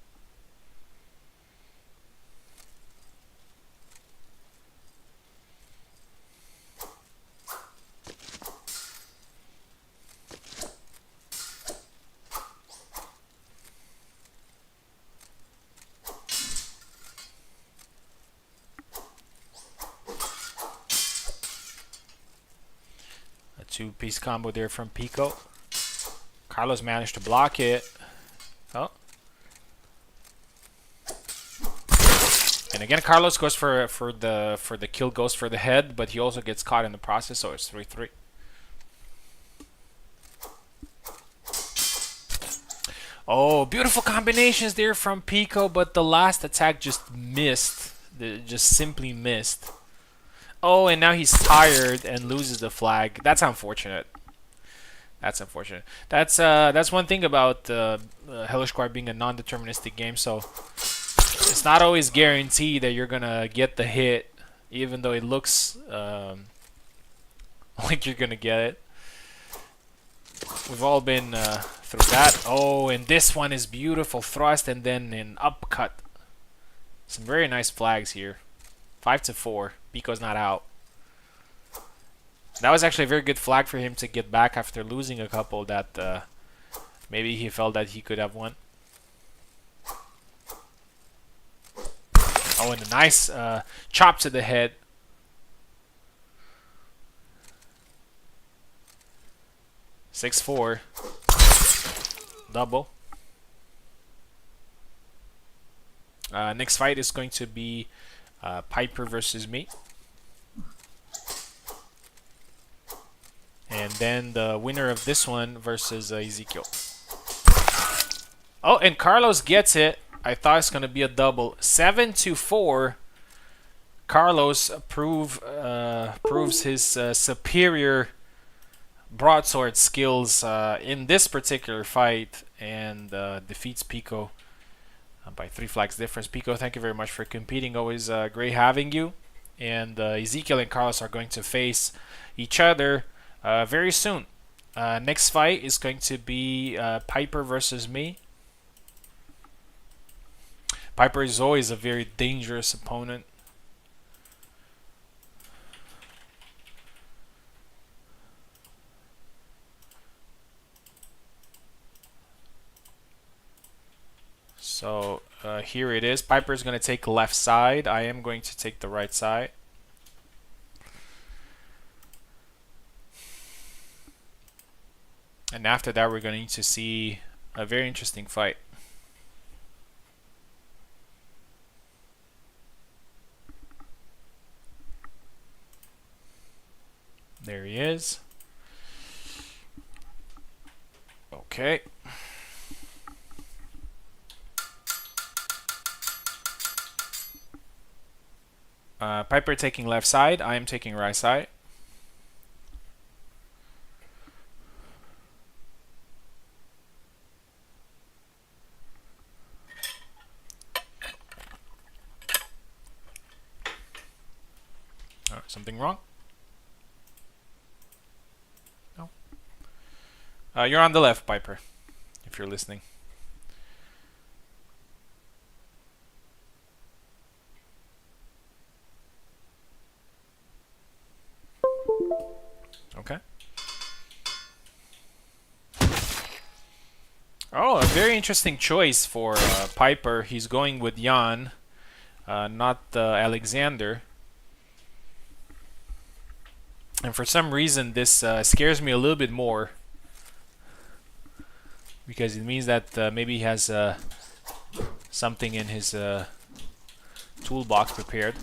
A two-piece combo there from Pico. Carlos managed to block it. Oh. And again, Carlos goes for the kill, goes for the head, but he also gets caught in the process, so it's 3-3. Oh, beautiful combinations there from Pico, but the last attack just missed. Just simply missed. Oh, and now he's tired and loses the flag. That's unfortunate. That's unfortunate. That's one thing about Hellish Quart being a non-deterministic game. So it's not always guaranteed that you're gonna get the hit, even though it looks like you're gonna get it. We've all been through that. Oh, and this one is beautiful. Thrust and then an upcut. Some very nice flags here. 5-4. Pico's not out. That was actually a very good flag for him to get back after losing a couple that maybe he felt that he could have won. Oh, and a nice chop to the head. 6-4. Double. Next fight is going to be Piper versus me. And then the winner of this one versus Ezekiel. Oh, and Carlos gets it. I thought it's going to be a double. 7-4. Carlos proves his superior broadsword skills in this particular fight and defeats Pico by 3 flags difference. Pico, thank you very much for competing. Always great having you. And Ezekiel and Carlos are going to face each other very soon. Next fight is going to be Piper versus me. Piper is always a very dangerous opponent. So here it is. Piper is going to take left side. I am going to take the right side. And after that, we're going to see a very interesting fight. There he is. Okay. Piper taking left side. I am taking right side. Something wrong? No. You're on the left, Piper, if you're listening. Okay. Oh, a very interesting choice for Piper. He's going with Jan, not Alexander. And for some reason, this scares me a little bit more. Because it means that maybe he has something in his toolbox prepared.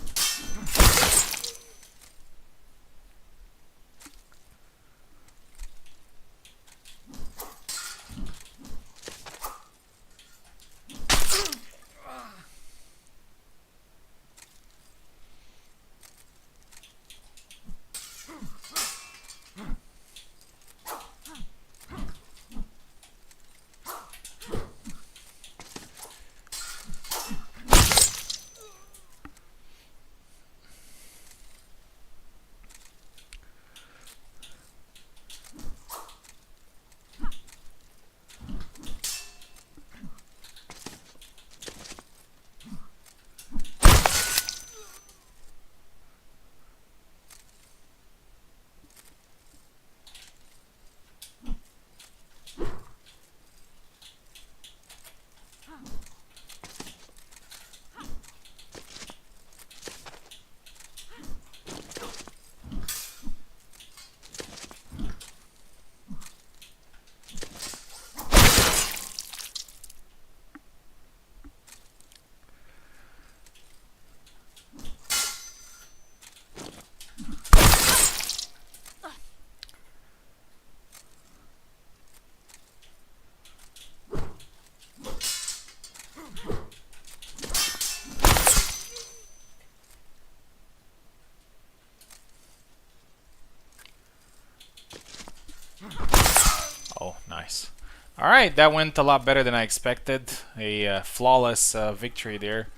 Oh, nice. All right, that went a lot better than I expected. A flawless victory there.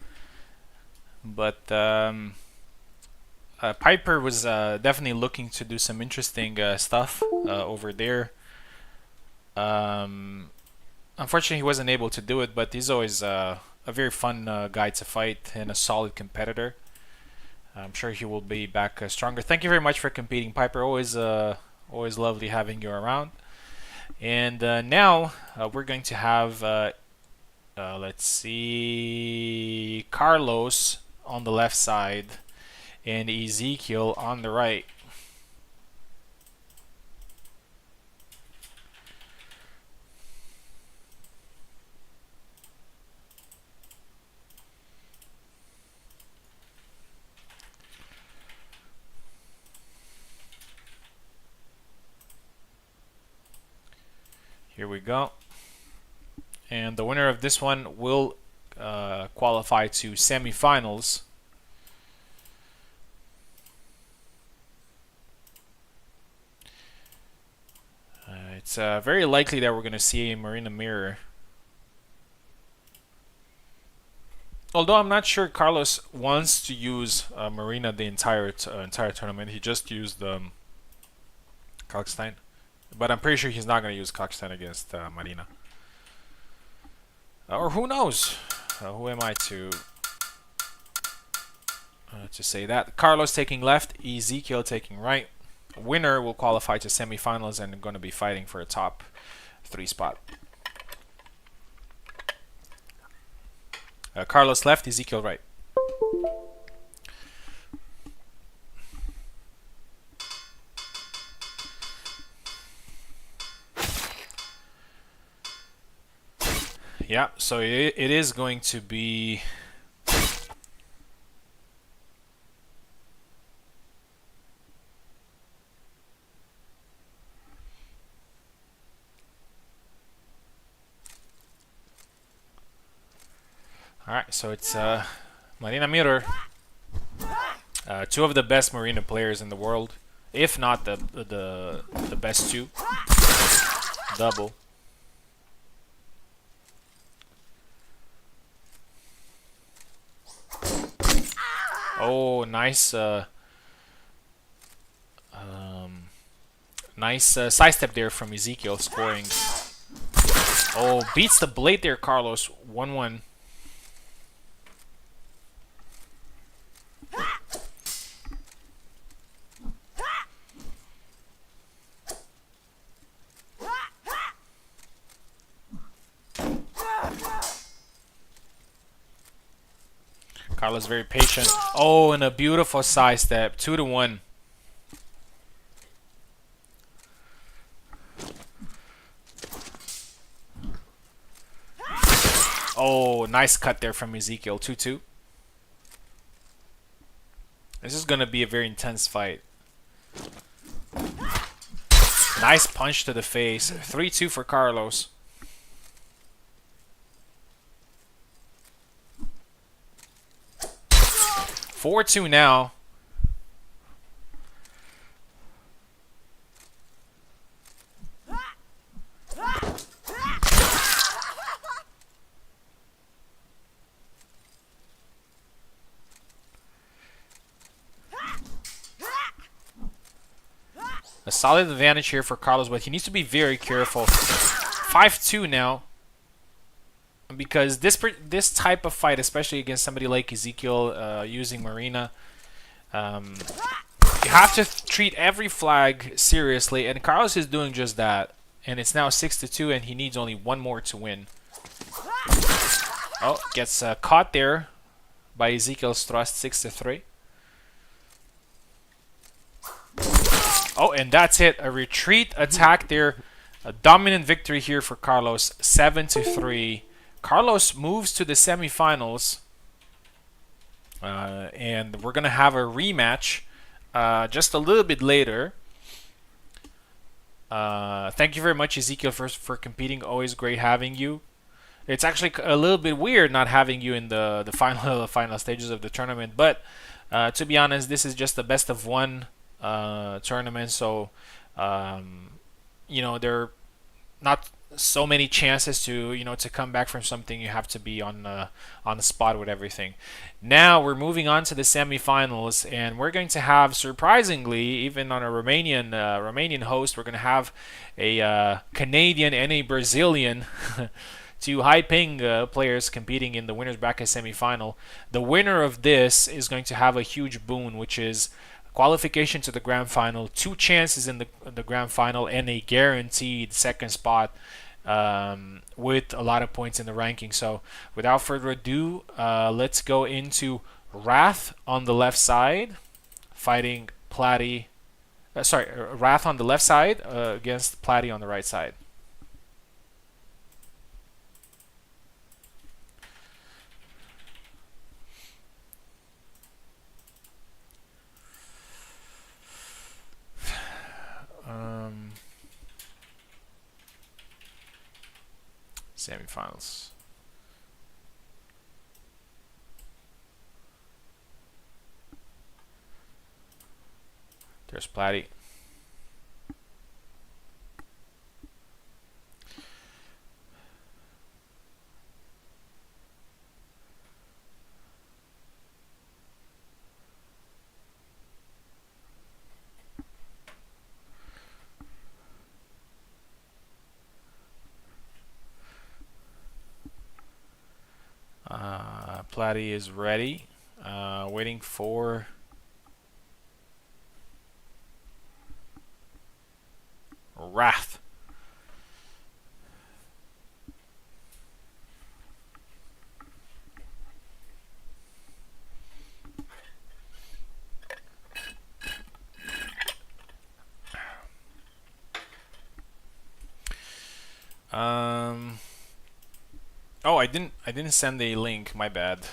But Piper was definitely looking to do some interesting stuff over there. Unfortunately, he wasn't able to do it, but he's always a very fun guy to fight and a solid competitor. I'm sure he will be back stronger. Thank you very much for competing, Piper. Always lovely having you around. And now we're going to have, let's see, Carlos on the left side and Ezekiel on the right. Here we go. And the winner of this one will qualify to semifinals. It's very likely that we're going to see a Marina Mirror. Although I'm not sure Carlos wants to use Marina the entire tournament. He just used Kalkstein. But I'm pretty sure he's not going to use Kalkstein against Marina. Or who knows? Who am I to say that? Carlos taking left, Ezekiel taking right. Winner will qualify to semifinals and going to be fighting for a top 3 spot. Carlos left, Ezekiel right. Yeah, so it is going to be alright, so it's Marina Mirror. Two of the best Marina players in the world, if not the best two. Double. Oh, nice nice sidestep there from Ezekiel, scoring. Oh, beats the blade there, Carlos. 1-1. Carlos very patient. Oh, and a beautiful side step. 2-1. Oh, nice cut there from Ezekiel. 2-2. This is going to be a very intense fight. Nice punch to the face. 3-2 for Carlos. 4-2 now. A solid advantage here for Carlos, but he needs to be very careful. 5-2 now. Because this type of fight, especially against somebody like Ezekiel using Marina, you have to treat every flag seriously, and Carlos is doing just that. And it's now 6-2, and he needs only one more to win. Oh, gets caught there by Ezekiel's thrust, 6-3. Oh, and that's it. A retreat attack there. A dominant victory here for Carlos, 7-3. Carlos moves to the semifinals, and we're going to have a rematch just a little bit later. Thank you very much, Ezekiel, for competing. Always great having you. It's actually a little bit weird not having you in the final stages of the tournament, but to be honest, this is just the best of one tournament, so you know, not so many chances to to come back from something. You have to be on the spot with everything. Now we're moving on to the semifinals, and we're going to have, surprisingly, even on a Romanian host, we're going to have a Canadian and a Brazilian. Two high-paying players competing in the winners bracket semifinal. The winner of this is going to have a huge boon, which is qualification to the grand final, 2 chances in the grand final, and a guaranteed second spot with a lot of points in the ranking. So without further ado, let's go into Wrath on the left side, fighting Platy. Wrath on the left side against Platy on the right side. Semifinals. There's Platy. Platy is ready, waiting for Wrath. Oh, I didn't send a link. My bad.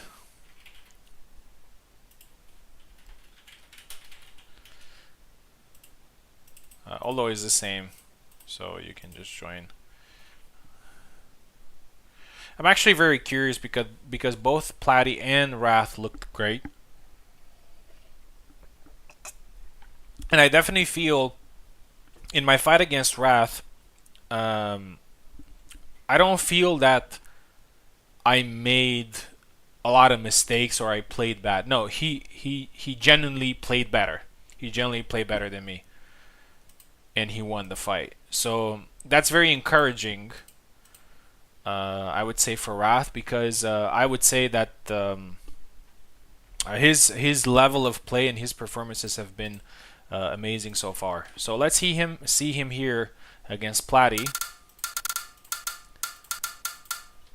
Although it's the same, so you can just join. I'm actually very curious because both Platy and Wrath looked great, and I definitely feel in my fight against Wrath, I don't feel that I made a lot of mistakes or I played bad. No, he genuinely played better. He genuinely played better than me, and he won the fight. So that's very encouraging. I would say for Wrath, because I would say that his level of play and his performances have been amazing so far. So let's see him here against Platy.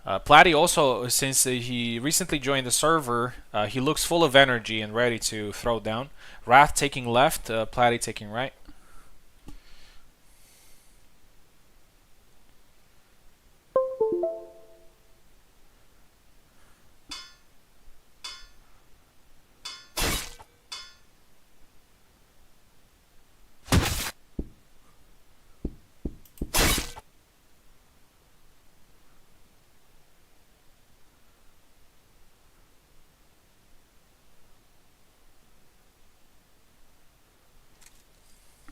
Platy also, since he recently joined the server, he looks full of energy and ready to throw down. Wrath taking left, Platy taking right.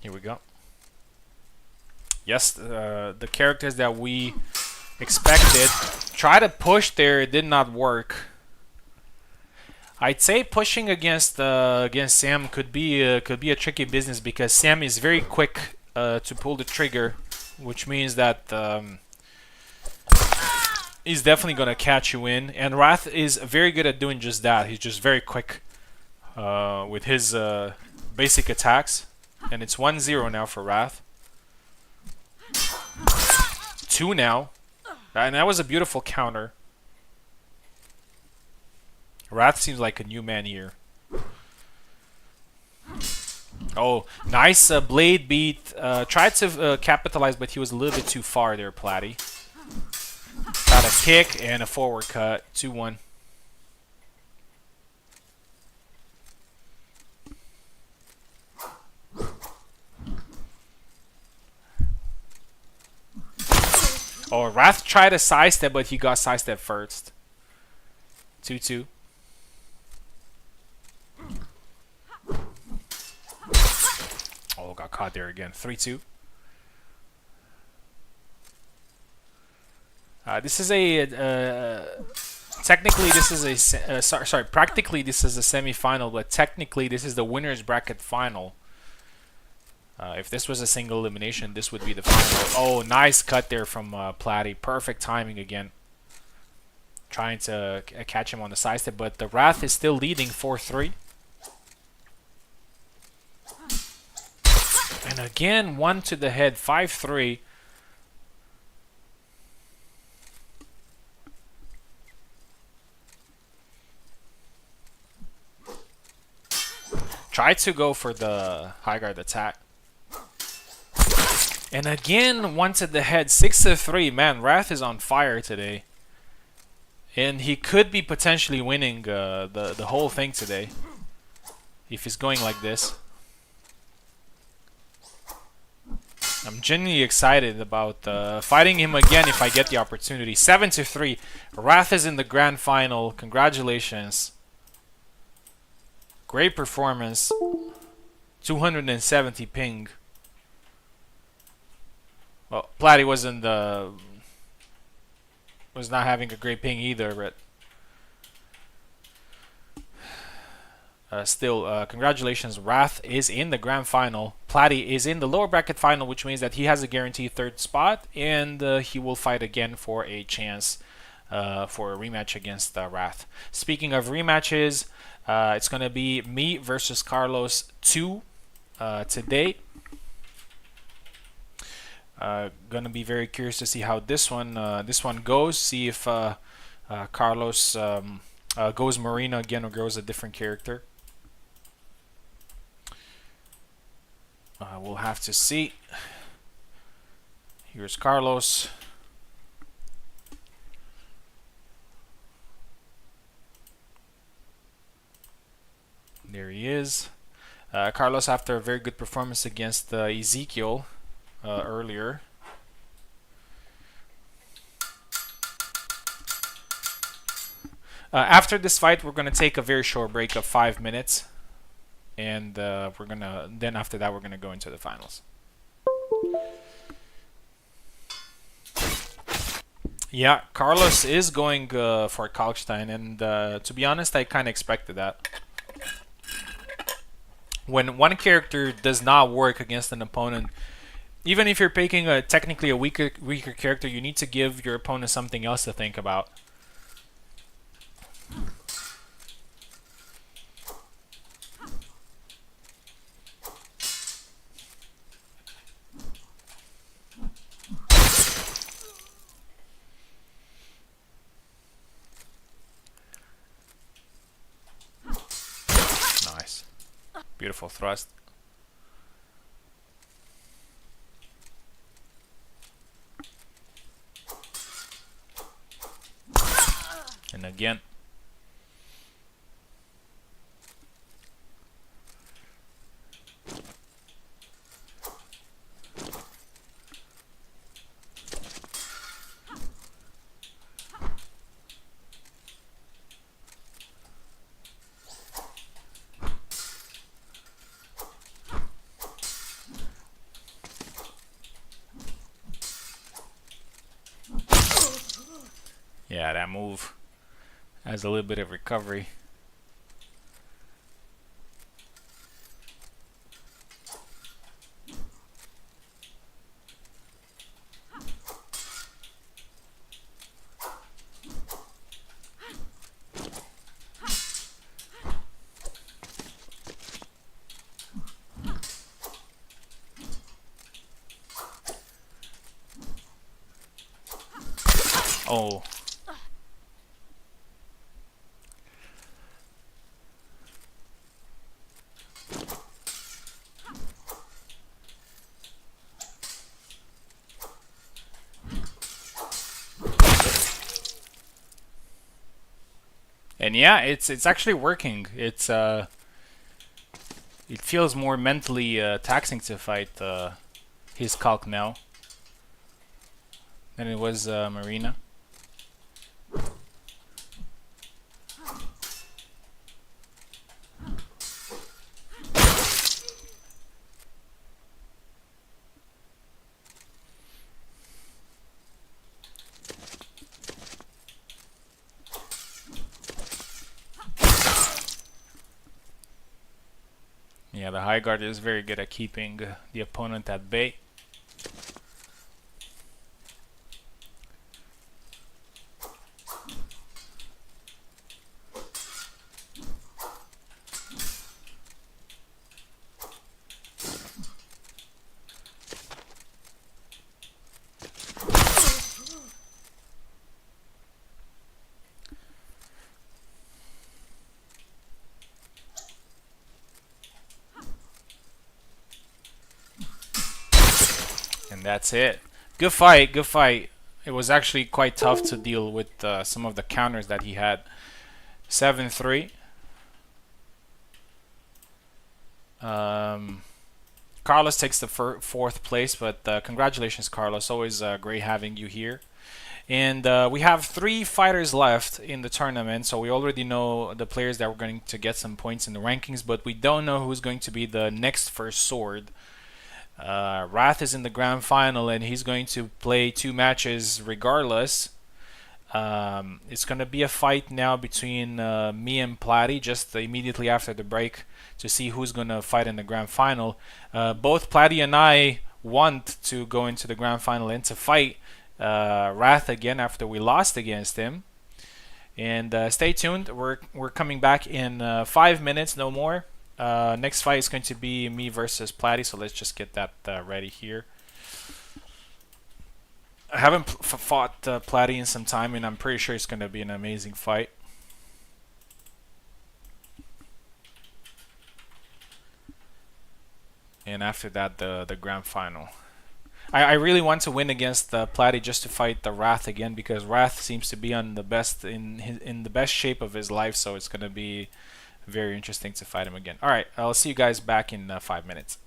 Here we go. Yes, the characters that we expected. Try to push there, it did not work. I'd say pushing against Sam could be a tricky business, because Sam is very quick to pull the trigger, which means that he's definitely gonna catch you in. And Wrath is very good at doing just that. He's just very quick with his basic attacks. And it's 1-0 now for Wrath. 2 now. And that was a beautiful counter. Wrath seems like a new man here. Oh, nice blade beat. Tried to capitalize, but he was a little bit too far there, Platy. Got a kick and a forward cut. 2-1. Oh, Wrath tried a sidestep, but he got sidestep first. 2-2. Oh, got caught there again. 3-2. This is a technically this is a sorry, practically this is a semi-final, but technically this is the winners bracket final. If this was a single elimination, this would be the final. Oh, nice cut there from Platty. Perfect timing again. Trying to catch him on the side step, but the Wrath is still leading 4-3. And again, one to the head, 5-3. Tried to go for the high guard attack. And again, one to the head, 6-3. Man, Wrath is on fire today. And he could be potentially winning the whole thing today. If he's going like this. I'm genuinely excited about fighting him again if I get the opportunity. 7-3. Wrath is in the grand final. Congratulations. Great performance. 270 ping. Well, Platty was not having a great ping either, but still, congratulations. Wrath is in the grand final. Platty is in the lower bracket final, which means that he has a guaranteed third spot, and he will fight again for a chance for a rematch against Wrath. Speaking of rematches, it's going to be me versus Carlos 2 today. Gonna be very curious to see how this one goes. See if Carlos goes Marina again or goes a different character. We'll have to see. Here's Carlos. There he is. Carlos, after a very good performance against Ezekiel earlier. After this fight, we're going to take a very short break of 5 minutes. And then after that, we're going to go into the finals. Yeah, Carlos is going for Kalkstein. And to be honest, I kind of expected that. When one character does not work against an opponent, even if you're picking technically a weaker character, you need to give your opponent something else to think about. Nice. Beautiful thrust. And again. Yeah, that move has a little bit of recovery. Oh. And yeah, it's actually working. It feels more mentally taxing to fight his Kalk now than it was Marina. Yeah, the high guard is very good at keeping the opponent at bay. And that's it. Good fight, good fight. It was actually quite tough to deal with some of the counters that he had. 7-3. Carlos takes the fourth place, but congratulations, Carlos. Always great having you here. And we have 3 fighters left in the tournament, so we already know the players that we're going to get some points in the rankings, but we don't know who's going to be the next first sword. Wrath is in the grand final, and he's going to play 2 matches regardless. It's going to be a fight now between me and Platty just immediately after the break to see who's going to fight in the grand final. Both Platty and I want to go into the grand final and to fight Wrath again after we lost against him. And stay tuned. We're coming back in 5 minutes, no more. Next fight is going to be me versus Platty, so let's just get that ready here. I haven't fought Platty in some time, and I'm pretty sure it's going to be an amazing fight. And after that, the grand final. I really want to win against Platty just to fight the Wrath again, because Wrath seems to be on the best in the best shape of his life, so it's going to be very interesting to fight him again. All right, I'll see you guys back in 5 minutes.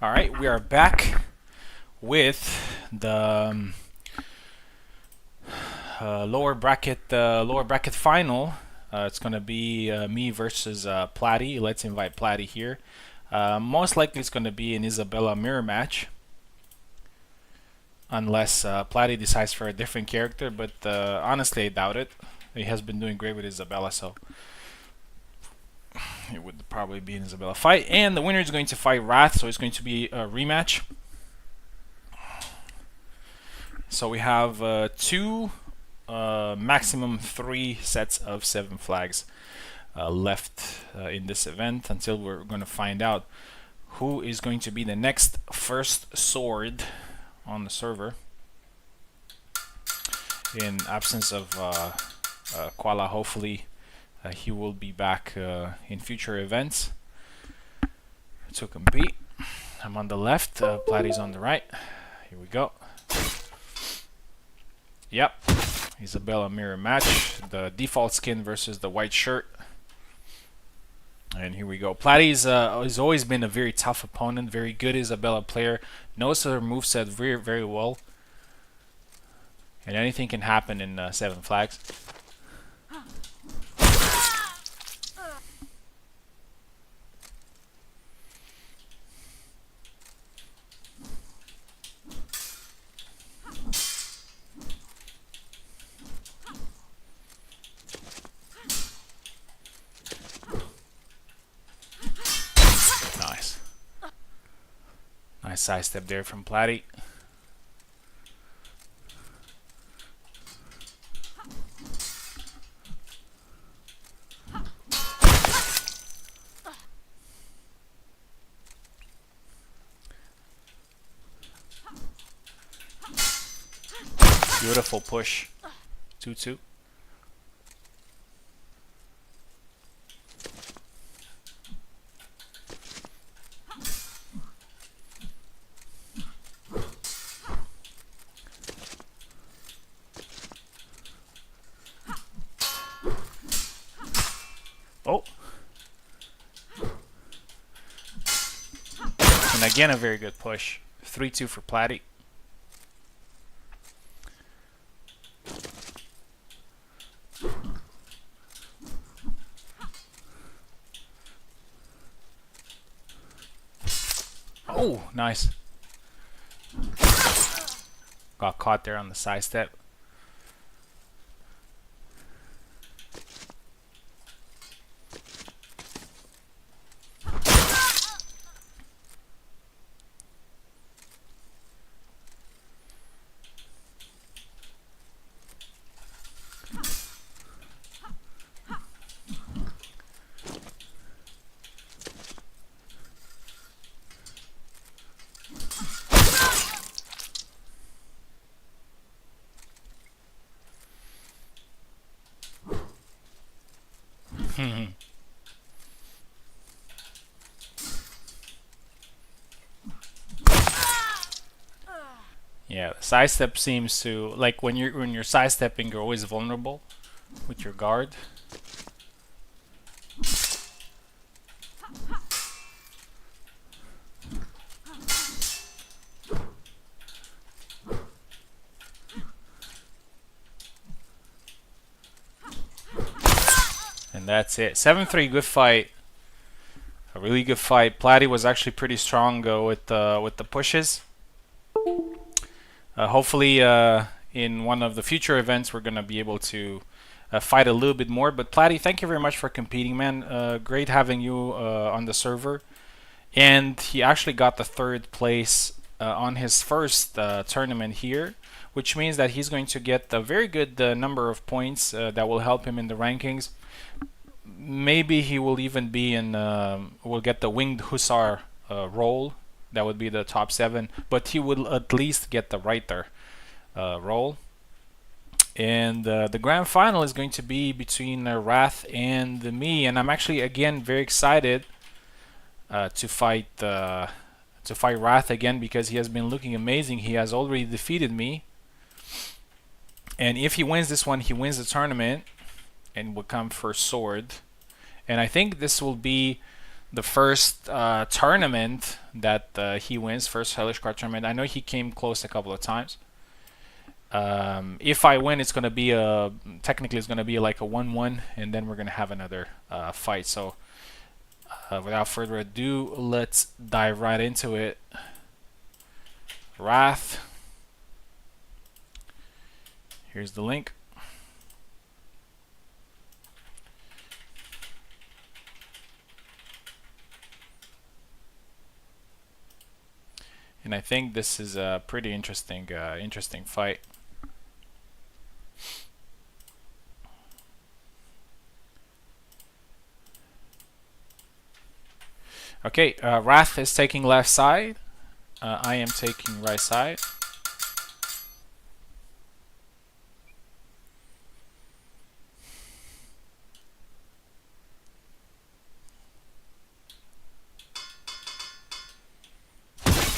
All right, we are back with the lower bracket final. It's gonna be me versus Platty. Let's invite Platty here. Most likely, it's gonna be an Isabella mirror match, unless Platty decides for a different character. But honestly, I doubt it. He has been doing great with Isabella, so it would probably be an Isabella fight. And the winner is going to fight Wrath, so it's going to be a rematch. So we have two, maximum 3 sets of 7 flags left in this event until we're going to find out who is going to be the next first sword on the server. In absence of Koala, hopefully he will be back in future events to compete. I'm on the left, Platty's on the right. Here we go. Yep, Isabella mirror match. The default skin versus the white shirt. And here we go. Platty's has always been a very tough opponent, very good Isabella player. Knows her moveset very, very well. And anything can happen in 7 flags. Nice. Nice side step there from Platty. Beautiful push. 2-2. Oh. And again, a very good push. 3-2 for Platty. Oh, nice. Got caught there on the side step. Yeah, the side step seems to, like when you're sidestepping, you're always vulnerable with your guard. And that's it. 7-3, good fight. A really good fight. Platty was actually pretty strong with the pushes. Hopefully, in one of the future events, we're gonna be able to fight a little bit more. But Platty, thank you very much for competing, man. Great having you on the server. And he actually got the 3rd place on his first tournament here, which means that he's going to get a very good number of points that will help him in the rankings. Maybe he will even be in, will get the Winged Hussar role. That would be the top 7, but he will at least get the Reiter role. And the grand final is going to be between Wrath and me, and I'm actually again very excited to fight Wrath again, because he has been looking amazing. He has already defeated me, and if he wins this one, he wins the tournament and will come first sword. And I think this will be the first tournament that he wins, first Hellish Quart tournament. I know he came close a couple of times. If I win, it's gonna be technically it's gonna be like a 1-1, and then we're gonna have another fight. So without further ado, let's dive right into it. Wrath. Here's the link. And I think this is a pretty interesting fight. Okay, Wrath is taking left side. I am taking right side.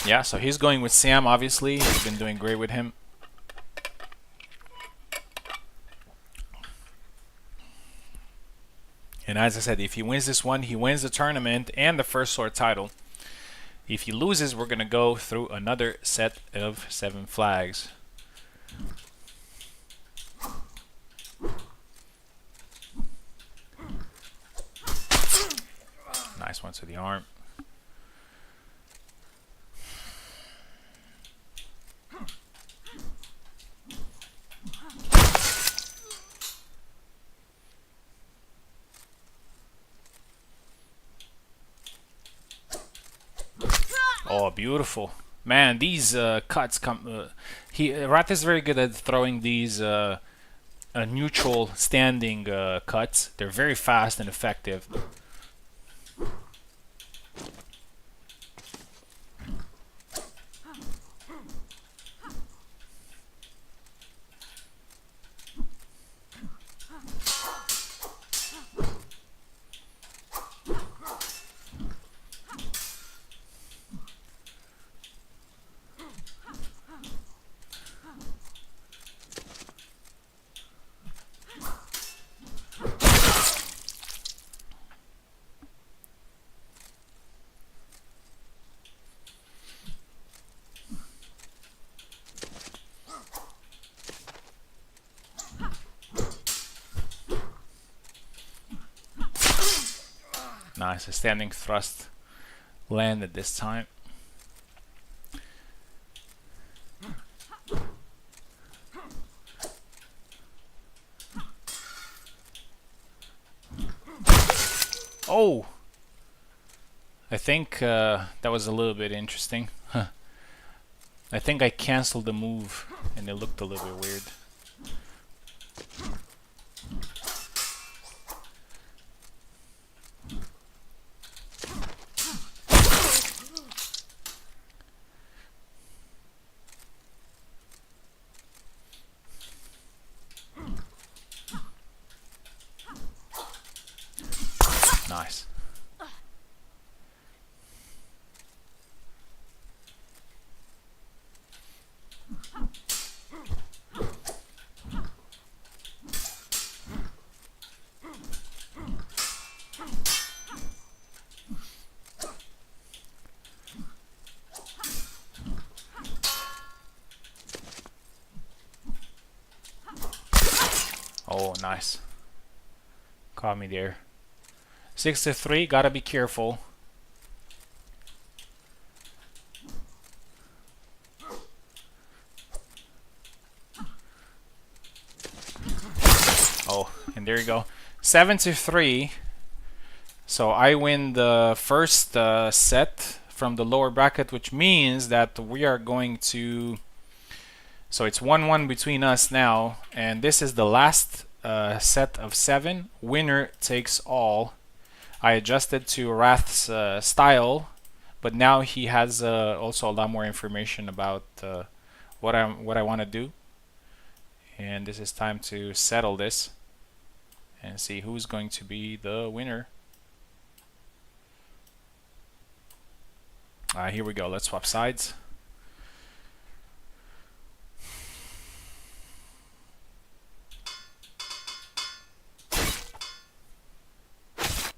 Yeah, so he's going with Sam, obviously. He's been doing great with him. And as I said, if he wins this one, he wins the tournament and the first sword title. If he loses, we're going to go through another set of 7 flags. Nice one to the arm. Oh, beautiful. Man, these cuts come... Wrath is very good at throwing these neutral standing cuts. They're very fast and effective. Nice, a standing thrust landed this time. Oh! I think that was a little bit interesting. I think I cancelled the move and it looked a little bit weird. Nice. Oh, nice. Caught me there. 6-3, gotta be careful. Oh, and there you go. 7-3. So I win the first set from the lower bracket, which means that we are going to... So it's 1-1 between us now, and this is the last set of 7. Winner takes all. I adjusted to Wrath's style, but now he has also a lot more information about what I want to do. And this is time to settle this and see who's going to be the winner. Here we go. Let's swap sides.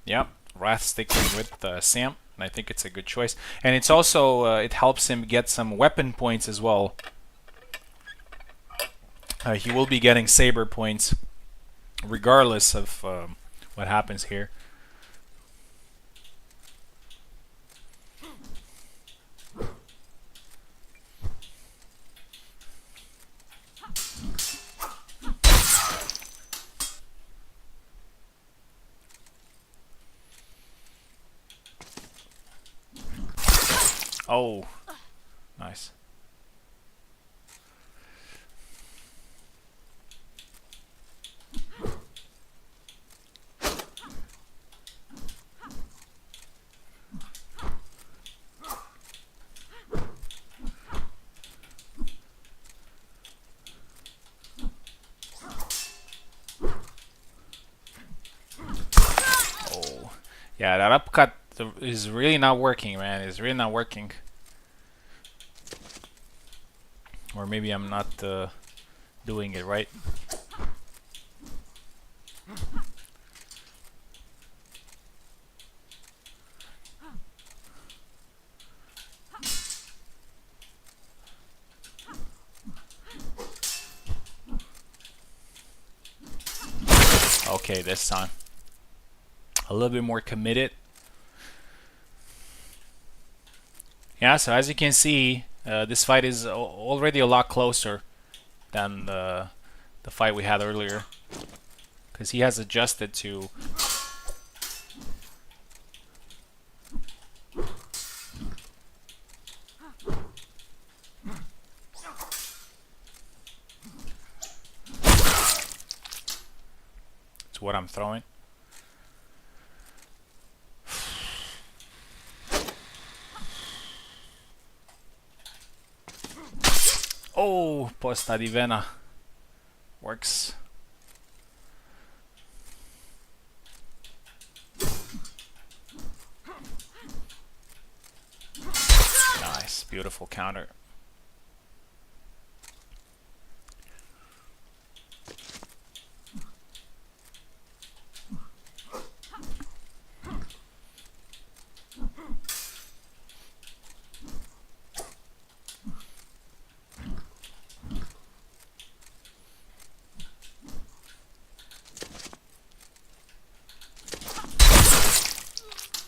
Yep, Wrath sticking with Sam, and I think it's a good choice. And it's also it helps him get some weapon points as well. He will be getting saber points regardless of what happens here. Oh, nice. Oh, yeah, that upcut is really not working, man. It's really not working. Or maybe I'm not doing it right. Okay, this time. A little bit more committed. Yeah, so as you can see, this fight is already a lot closer than the fight we had earlier, because he has adjusted to what I'm throwing. Oh, Posta di Vena works. Nice, beautiful counter.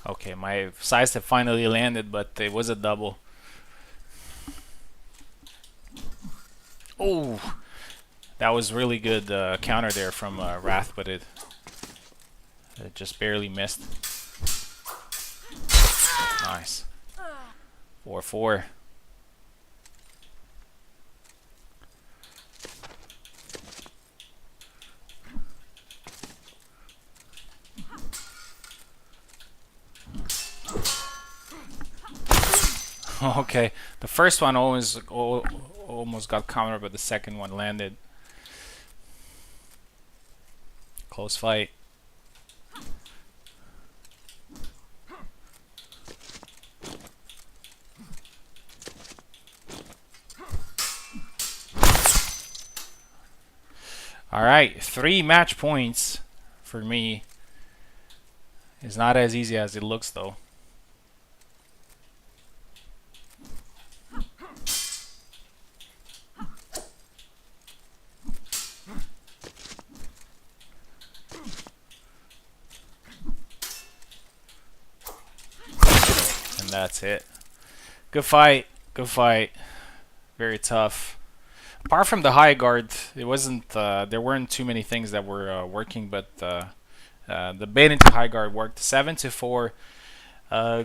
Okay, my size have finally landed, but it was a double. Oh, that was really good counter there from Wrath, but it just barely missed. Nice. 4-4. Okay, the first one almost got countered, but the second one landed. Close fight. All right, 3 match points for me. It's not as easy as it looks, though. And that's it. Good fight. Good fight. Very tough. Apart from the high guard, it wasn't. There weren't too many things that were working, but the bait into high guard worked. 7-4.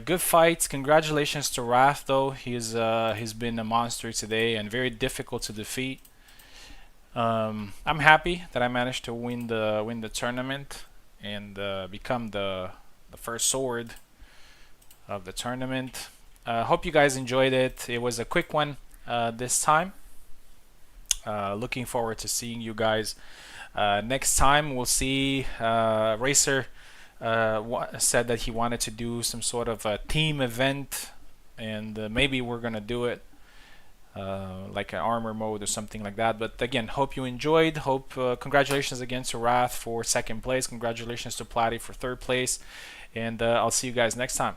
Good fights. Congratulations to Wrath, though. He's been a monster today and very difficult to defeat. I'm happy that I managed to win the tournament and become the first sword of the tournament. Hope you guys enjoyed it. It was a quick one this time. Looking forward to seeing you guys next time. We'll see. Racer said that he wanted to do some sort of a team event, and maybe we're gonna do it. like an armor mode or something like that. But again, hope you enjoyed. Hope congratulations again to Wrath for second place. Congratulations to Platy for third place. And I'll see you guys next time.